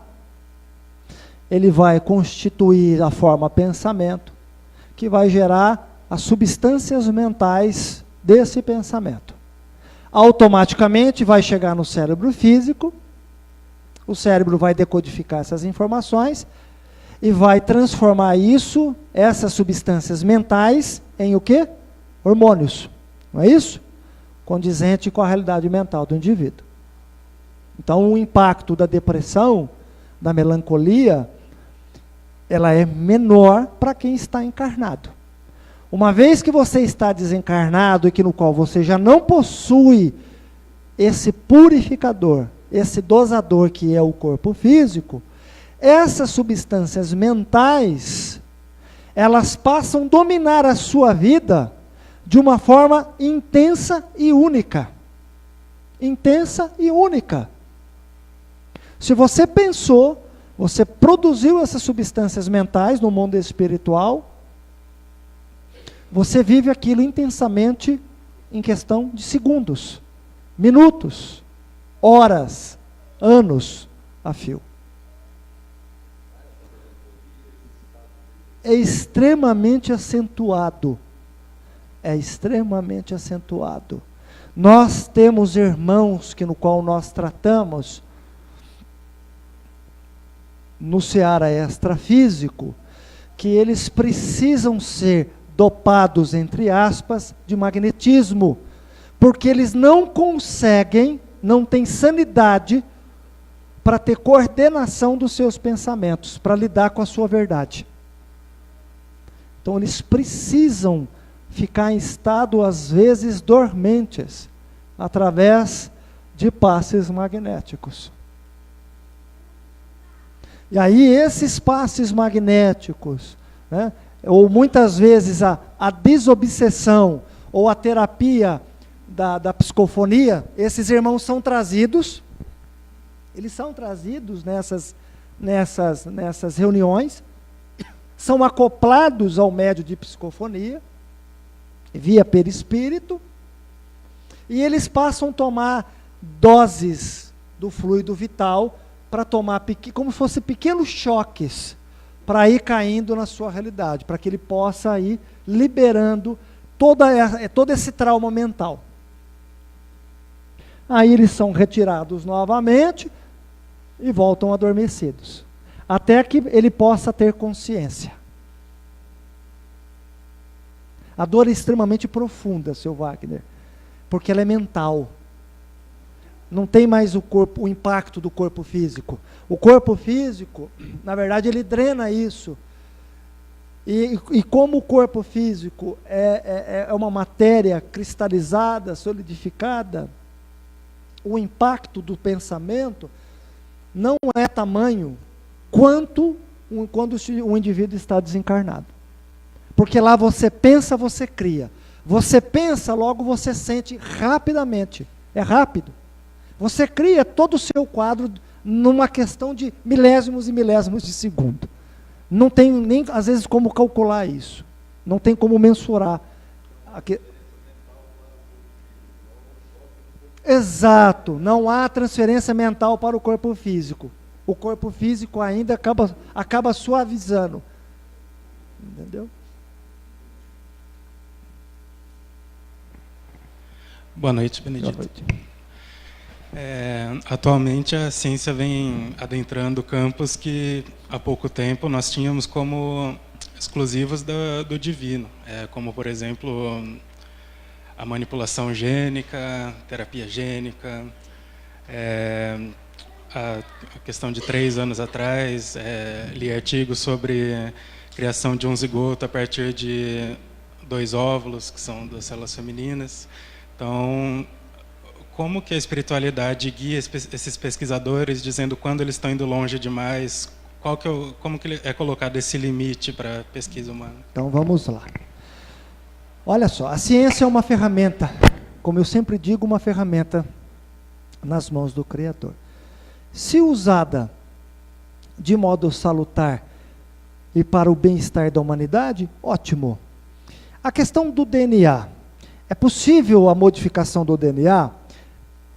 ele vai constituir a forma pensamento, que vai gerar as substâncias mentais desse pensamento. Automaticamente vai chegar no cérebro físico, o cérebro vai decodificar essas informações e vai transformar isso, essas substâncias mentais, em o quê? Hormônios, não é isso? Condizente com a realidade mental do indivíduo. Então, o impacto da depressão, da melancolia, ela é menor para quem está encarnado. Uma vez que você está desencarnado e que no qual você já não possui esse purificador, esse dosador que é o corpo físico, essas substâncias mentais, elas passam a dominar a sua vida de uma forma intensa e única. Intensa e única. Se você pensou, você produziu essas substâncias mentais no mundo espiritual, você vive aquilo intensamente em questão de segundos, minutos, horas, anos a fio. É extremamente acentuado. É extremamente acentuado. Nós temos irmãos que no qual nós tratamos no seara extrafísico, que eles precisam ser dopados, entre aspas, de magnetismo, porque eles não conseguem, não têm sanidade para ter coordenação dos seus pensamentos, para lidar com a sua verdade. Então eles precisam ficar em estado, às vezes, dormentes, através de passes magnéticos. E aí esses passes magnéticos, né, ou muitas vezes a desobsessão, ou a terapia da psicofonia, esses irmãos são trazidos, eles são trazidos nessas reuniões, são acoplados ao médio de psicofonia, via perispírito, e eles passam a tomar doses do fluido vital, para tomar, como se fossem pequenos choques, para ir caindo na sua realidade, para que ele possa ir liberando todo esse trauma mental. Aí eles são retirados novamente e voltam adormecidos, até que ele possa ter consciência. A dor é extremamente profunda, seu Wagner, porque ela é mental. Não tem mais o impacto do corpo físico. O corpo físico, na verdade, ele drena isso. E como o corpo físico é uma matéria cristalizada, solidificada, o impacto do pensamento não é tamanho quando o indivíduo está desencarnado. Porque lá você pensa, você cria. Você pensa, logo você sente rapidamente. É rápido. Você cria todo o seu quadro numa questão de milésimos e milésimos de segundo. Não tem nem, às vezes, como calcular isso. Não tem como mensurar. Exato. Não há transferência mental para o corpo físico. O corpo físico ainda acaba suavizando. Entendeu? Boa noite, Benedito. Boa noite. Atualmente a ciência vem adentrando campos que há pouco tempo nós tínhamos como exclusivos do divino, como por exemplo a manipulação gênica, terapia gênica, a questão de 3 anos atrás, li artigos sobre criação de um zigoto a partir de 2 óvulos, que são 2 células femininas. Então, como que a espiritualidade guia esses pesquisadores, dizendo quando eles estão indo longe demais? Como que é colocado esse limite para a pesquisa humana? Então vamos lá. Olha só, a ciência é uma ferramenta, como eu sempre digo, uma ferramenta nas mãos do Criador. Se usada de modo salutar e para o bem-estar da humanidade, ótimo. A questão do DNA. É possível a modificação do DNA?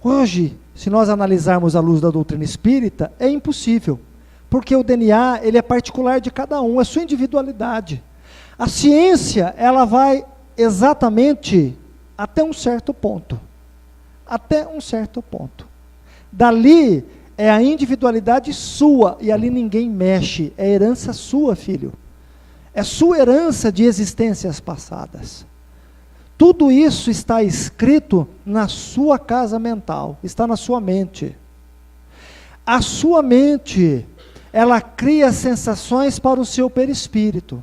Hoje, se nós analisarmos à luz da doutrina espírita, é impossível. Porque o DNA, ele é particular de cada um, é sua individualidade. A ciência, ela vai exatamente até um certo ponto. Até um certo ponto. Dali, é a individualidade sua, e ali ninguém mexe. É herança sua, filho. É sua herança de existências passadas. Tudo isso está escrito na sua casa mental, está na sua mente. A sua mente, ela cria sensações para o seu perispírito.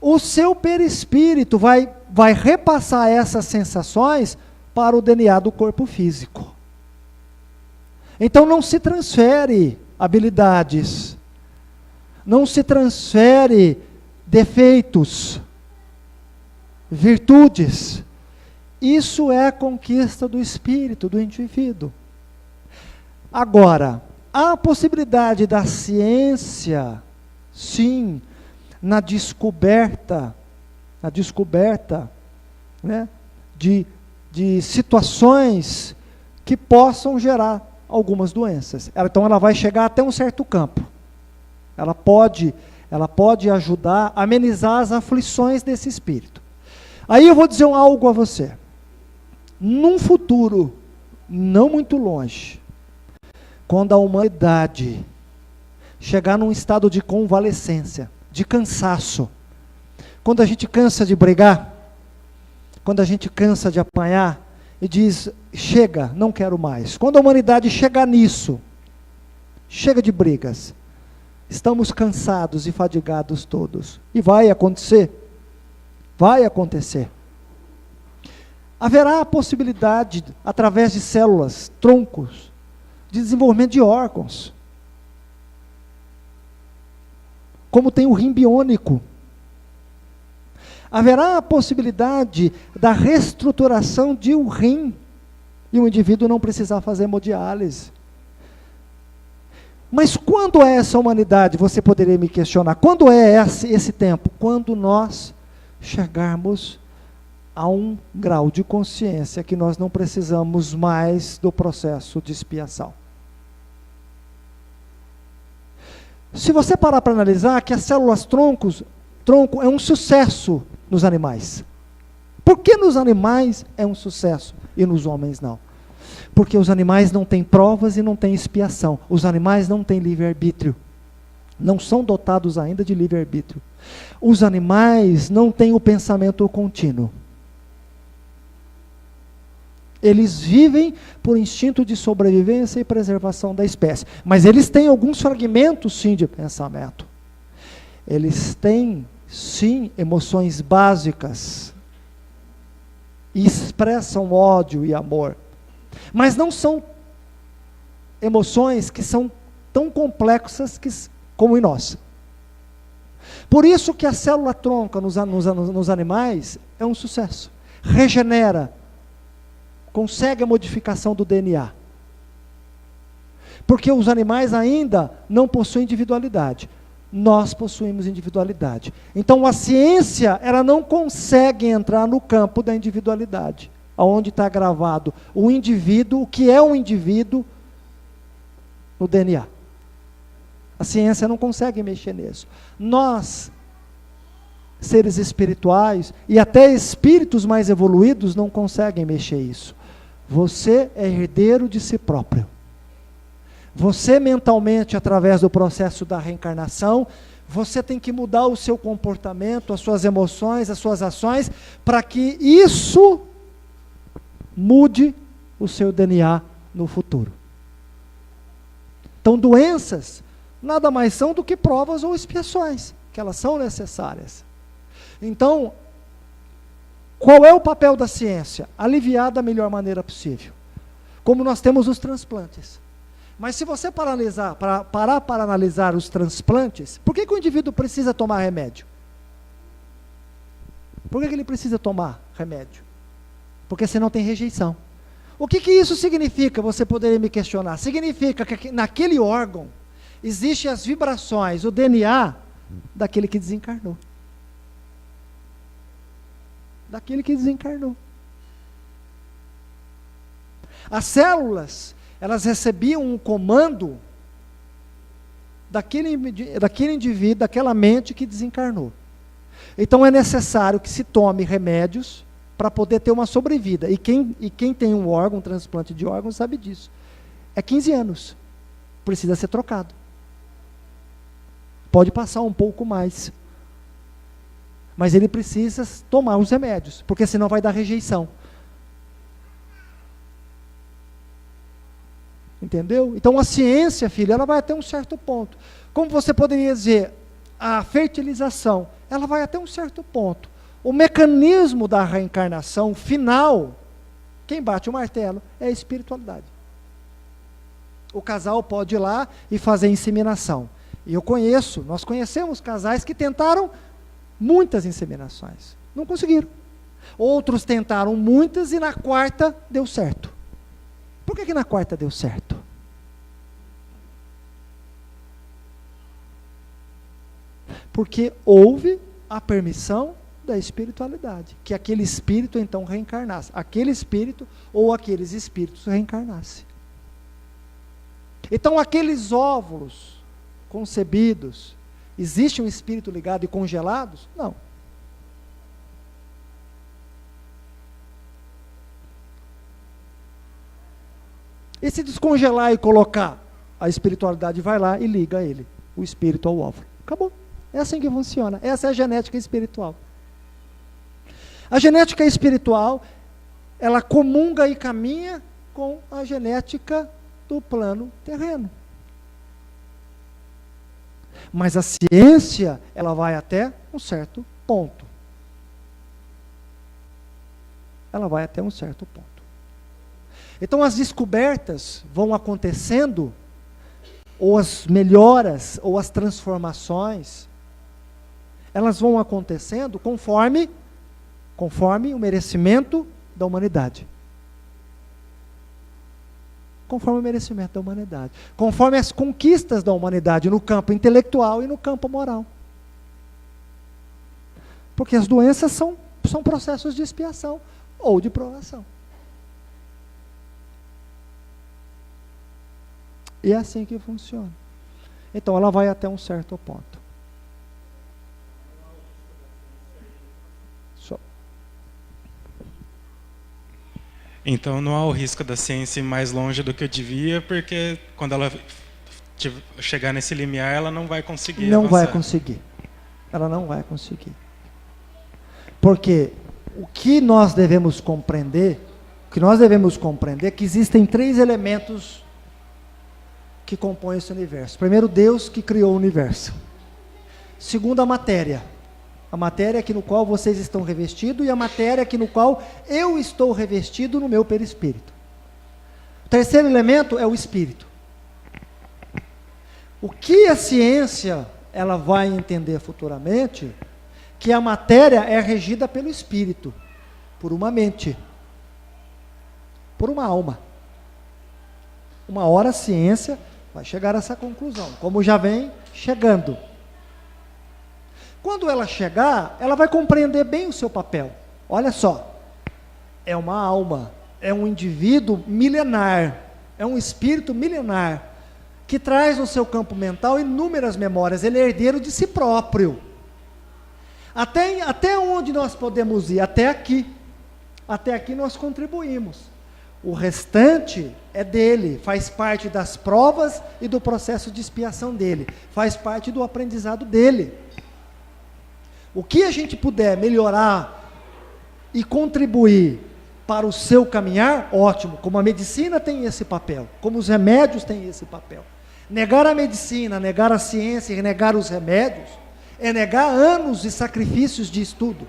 O seu perispírito vai repassar essas sensações para o DNA do corpo físico. Então não se transfere habilidades, não se transfere defeitos, virtudes. Isso é a conquista do espírito, do indivíduo. Agora, há a possibilidade da ciência, sim, na descoberta, né, de situações que possam gerar algumas doenças. Então ela vai chegar até um certo campo. Ela pode ajudar a amenizar as aflições desse espírito. Aí eu vou dizer algo a você. Num futuro não muito longe, quando a humanidade chegar num estado de convalescência, de cansaço, quando a gente cansa de brigar, quando a gente cansa de apanhar e diz, chega, não quero mais. Quando a humanidade chegar nisso, chega de brigas, estamos cansados e fadigados todos, e vai acontecer, haverá a possibilidade, através de células, troncos, de desenvolvimento de órgãos, como tem o rim biônico. Haverá a possibilidade da reestruturação de um rim, e o indivíduo não precisar fazer hemodiálise. Mas quando é essa humanidade, você poderia me questionar, quando é esse tempo? Quando nós chegarmos a um grau de consciência que nós não precisamos mais do processo de expiação. Se você parar para analisar que as células tronco é um sucesso nos animais. Por que nos animais é um sucesso e nos homens não? Porque os animais não têm provas e não têm expiação. Os animais não têm livre-arbítrio. Não são dotados ainda de livre-arbítrio. Os animais não têm o pensamento contínuo. Eles vivem por instinto de sobrevivência e preservação da espécie. Mas eles têm alguns fragmentos, sim, de pensamento. Eles têm, sim, emoções básicas. E expressam ódio e amor. Mas não são emoções que são tão complexas como em nós. Por isso que a célula tronca nos animais é um sucesso. Regenera. Consegue a modificação do DNA. Porque os animais ainda não possuem individualidade. Nós possuímos individualidade. Então a ciência, ela não consegue entrar no campo da individualidade. Onde está gravado o indivíduo, o que é um indivíduo no DNA. A ciência não consegue mexer nisso. Nós, seres espirituais, e até espíritos mais evoluídos, não conseguem mexer isso. Você é herdeiro de si próprio. Você mentalmente, através do processo da reencarnação, você tem que mudar o seu comportamento, as suas emoções, as suas ações, para que isso mude o seu DNA no futuro. Então, doenças nada mais são do que provas ou expiações, que elas são necessárias. Então, qual é o papel da ciência? Aliviar da melhor maneira possível. Como nós temos os transplantes. Mas se você parar para analisar os transplantes, por que o indivíduo precisa tomar remédio? Por que ele precisa tomar remédio? Porque senão tem rejeição. O que isso significa? Você poderia me questionar. Significa que naquele órgão existem as vibrações, o DNA daquele que desencarnou. Daquele que desencarnou. As células, elas recebiam um comando daquele indivíduo, daquela mente que desencarnou. Então é necessário que se tome remédios para poder ter uma sobrevida. E quem tem um órgão, um transplante de órgão, sabe disso. É 15 anos. Precisa ser trocado. Pode passar um pouco mais. Mas ele precisa tomar os remédios, porque senão vai dar rejeição. Entendeu? Então a ciência, filho, ela vai até um certo ponto. Como você poderia dizer, a fertilização, ela vai até um certo ponto. O mecanismo da reencarnação final, quem bate o martelo, é a espiritualidade. O casal pode ir lá e fazer inseminação. E nós conhecemos casais que tentaram muitas inseminações. Não conseguiram. Outros tentaram muitas e na quarta deu certo. Por que na quarta deu certo? Porque houve a permissão da espiritualidade, que aquele espírito então reencarnasse, aquele espírito ou aqueles espíritos reencarnassem. Então aqueles óvulos concebidos, existe um espírito ligado e congelados? Não. E se descongelar e colocar, a espiritualidade vai lá e liga ele, o espírito ao óvulo. Acabou. É assim que funciona. Essa é a genética espiritual. A genética espiritual, ela comunga e caminha com a genética do plano terreno. Mas a ciência, ela vai até um certo ponto. Ela vai até um certo ponto. Então as descobertas vão acontecendo, ou as melhoras, ou as transformações, elas vão acontecendo conforme o merecimento da humanidade. Conforme o merecimento da humanidade. Conforme as conquistas da humanidade no campo intelectual e no campo moral. Porque as doenças são processos de expiação ou de provação. E é assim que funciona. Então ela vai até um certo ponto. Então não há o risco da ciência ir mais longe do que eu devia, porque quando ela chegar nesse limiar, ela não vai conseguir Não avançar. vai conseguir. Ela não vai conseguir. Porque o que nós devemos compreender é que existem 3 elementos que compõem esse universo. Primeiro, Deus que criou o universo. Segundo, a matéria aqui no qual vocês estão revestidos e a matéria aqui no qual eu estou revestido no meu perispírito. O terceiro elemento é o espírito. O que a ciência ela vai entender futuramente, que a matéria é regida pelo espírito, por uma mente, por uma alma. Uma hora a ciência vai chegar a essa conclusão, como já vem chegando. Quando ela chegar, ela vai compreender bem o seu papel. Olha só, é uma alma, é um indivíduo milenar, é um espírito milenar, que traz no seu campo mental inúmeras memórias, ele é herdeiro de si próprio. Até onde nós podemos ir? Até aqui. Até aqui nós contribuímos. O restante é dele, faz parte das provas e do processo de expiação dele, faz parte do aprendizado dele. O que a gente puder melhorar e contribuir para o seu caminhar, ótimo, como a medicina tem esse papel, como os remédios têm esse papel. Negar a medicina, negar a ciência e negar os remédios, é negar anos de sacrifícios de estudo,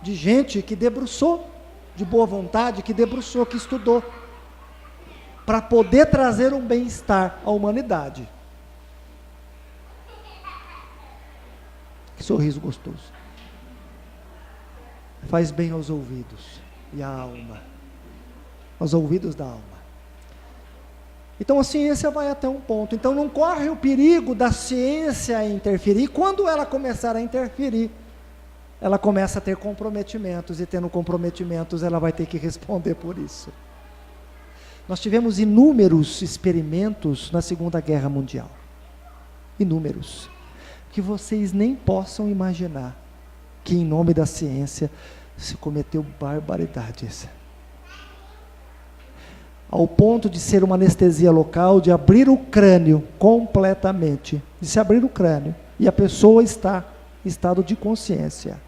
de gente que debruçou, de boa vontade, que debruçou, que estudou, para poder trazer um bem-estar à humanidade. Que sorriso gostoso. Faz bem aos ouvidos e à alma, aos ouvidos da alma. Então a ciência vai até um ponto. Então não corre o perigo da ciência interferir. E quando ela começar a interferir, ela começa a ter comprometimentos, e tendo comprometimentos, ela vai ter que responder por isso. Nós tivemos inúmeros experimentos na Segunda Guerra Mundial. Inúmeros. Que vocês nem possam imaginar que em nome da ciência se cometeu barbaridades. Ao ponto de ser uma anestesia local, de abrir o crânio completamente, de se abrir o crânio, e a pessoa está em estado de consciência,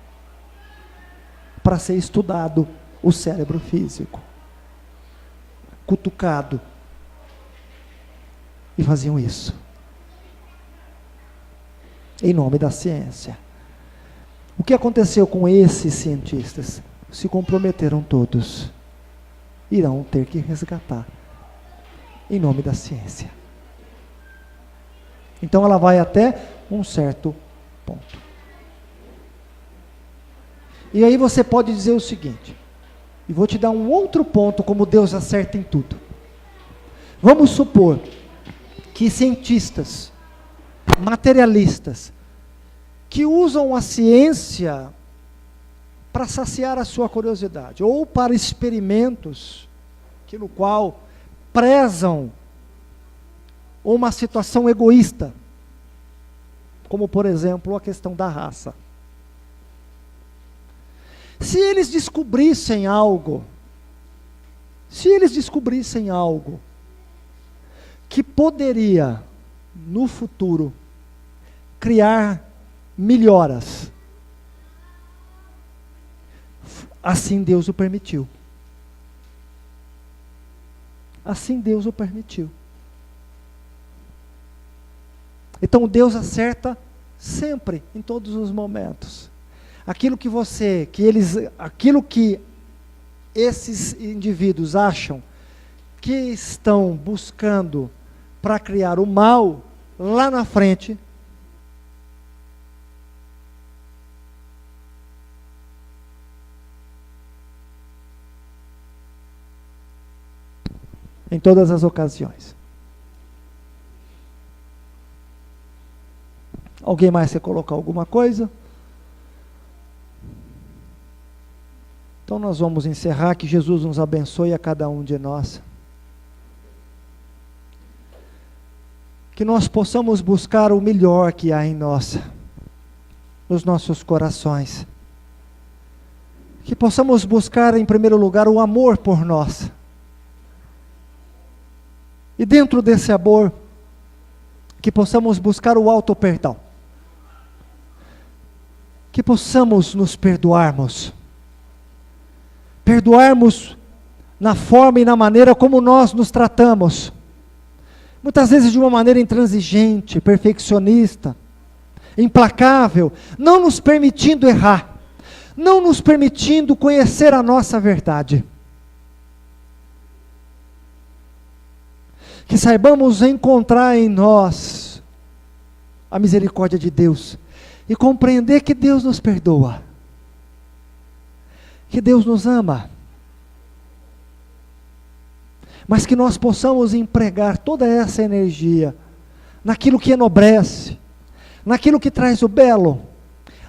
para ser estudado o cérebro físico. cutucado. E faziam isso. Em nome da ciência. O que aconteceu com esses cientistas? Se comprometeram todos. Irão ter que resgatar. Em nome da ciência. Então ela vai até um certo ponto. E aí você pode dizer o seguinte, e vou te dar um outro ponto como Deus acerta em tudo. Vamos supor que cientistas, materialistas, que usam a ciência para saciar a sua curiosidade, ou para experimentos, que no qual prezam uma situação egoísta, como por exemplo a questão da raça. Se eles descobrissem algo que poderia, no futuro, criar melhoras, assim Deus o permitiu. Assim Deus o permitiu. Então Deus acerta sempre, em todos os momentos. Aquilo que esses indivíduos acham que estão buscando para criar o mal, lá na frente, em todas as ocasiões. Alguém mais quer colocar alguma coisa? Então nós vamos encerrar, que Jesus nos abençoe a cada um de nós. Que nós possamos buscar o melhor que há em nós, nos nossos corações. Que possamos buscar em primeiro lugar o amor por nós. E dentro desse amor, que possamos buscar o auto-perdão. Que possamos nos perdoarmos. Perdoarmos na forma e na maneira como nós nos tratamos. Muitas vezes de uma maneira intransigente, perfeccionista, implacável, não nos permitindo errar, não nos permitindo conhecer a nossa verdade. Que saibamos encontrar em nós a misericórdia de Deus e compreender que Deus nos perdoa. Que Deus nos ama, mas que nós possamos empregar toda essa energia naquilo que enobrece, naquilo que traz o belo,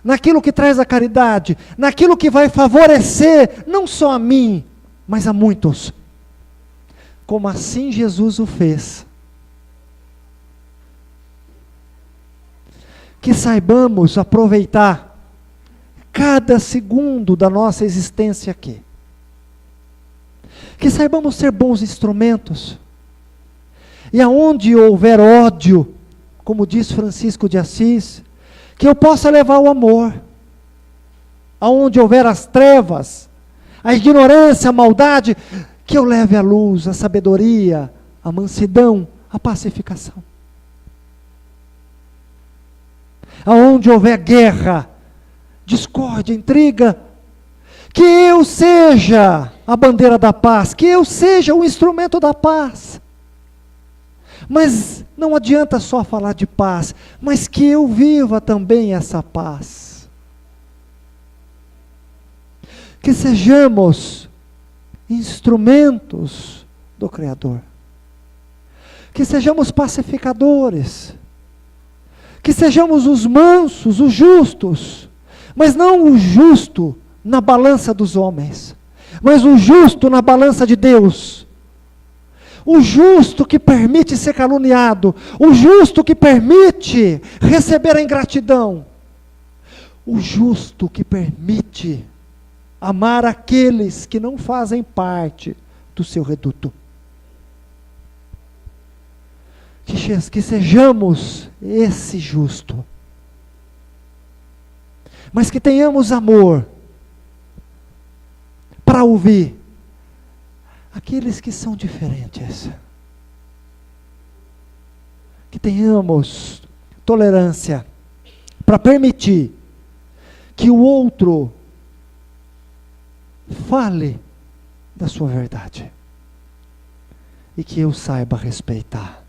naquilo que traz a caridade, naquilo que vai favorecer não só a mim, mas a muitos, como assim Jesus o fez. Que saibamos aproveitar cada segundo da nossa existência aqui. Que saibamos ser bons instrumentos. E aonde houver ódio, como diz Francisco de Assis, que eu possa levar o amor. Aonde houver as trevas, a ignorância, a maldade, que eu leve a luz, a sabedoria, a mansidão, a pacificação. Aonde houver guerra, discórdia, intriga, que eu seja a bandeira da paz, que eu seja o instrumento da paz. Mas não adianta só falar de paz, mas que eu viva também essa paz. Que sejamos instrumentos do Criador. Que sejamos pacificadores. Que sejamos os mansos, os justos, mas não o justo na balança dos homens, mas o justo na balança de Deus. O justo que permite ser caluniado, o justo que permite receber a ingratidão, o justo que permite amar aqueles que não fazem parte do seu reduto. Que sejamos esse justo, mas que tenhamos amor para ouvir aqueles que são diferentes. Que tenhamos tolerância para permitir que o outro fale da sua verdade e que eu saiba respeitar.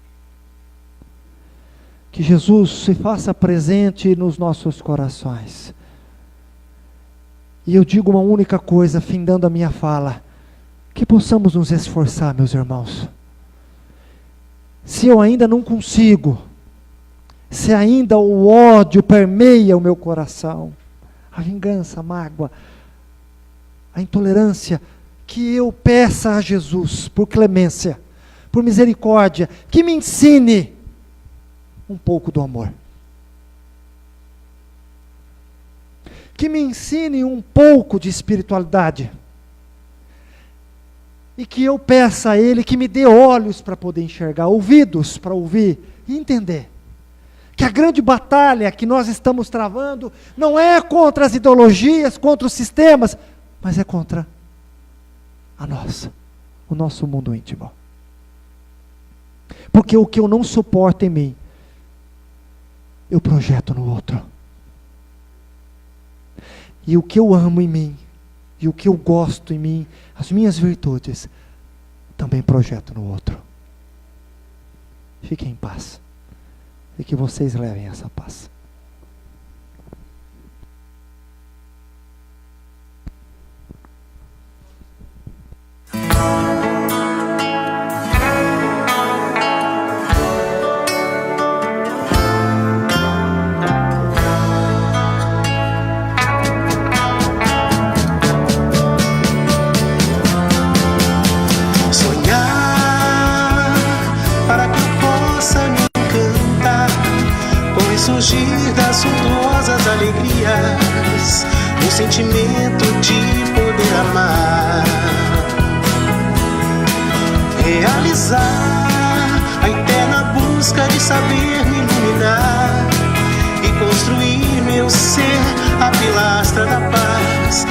Que Jesus se faça presente nos nossos corações. E eu digo uma única coisa, findando a minha fala: que possamos nos esforçar, meus irmãos. Se eu ainda não consigo, se ainda o ódio permeia o meu coração, a vingança, a mágoa, a intolerância, que eu peça a Jesus por clemência, por misericórdia, que me ensine um pouco do amor. Que me ensine um pouco de espiritualidade. E que eu peça a Ele que me dê olhos para poder enxergar, ouvidos para ouvir e entender. Que a grande batalha que nós estamos travando não é contra as ideologias, contra os sistemas, mas é contra a nossa, o nosso mundo íntimo. Porque o que eu não suporto em mim, eu projeto no outro. E o que eu amo em mim, e o que eu gosto em mim, as minhas virtudes, também projeto no outro. Fiquem em paz. E que vocês levem essa paz. Surgir das suntuosas alegrias, um sentimento de poder amar, realizar a eterna busca de saber me iluminar e construir meu ser a pilastra da paz.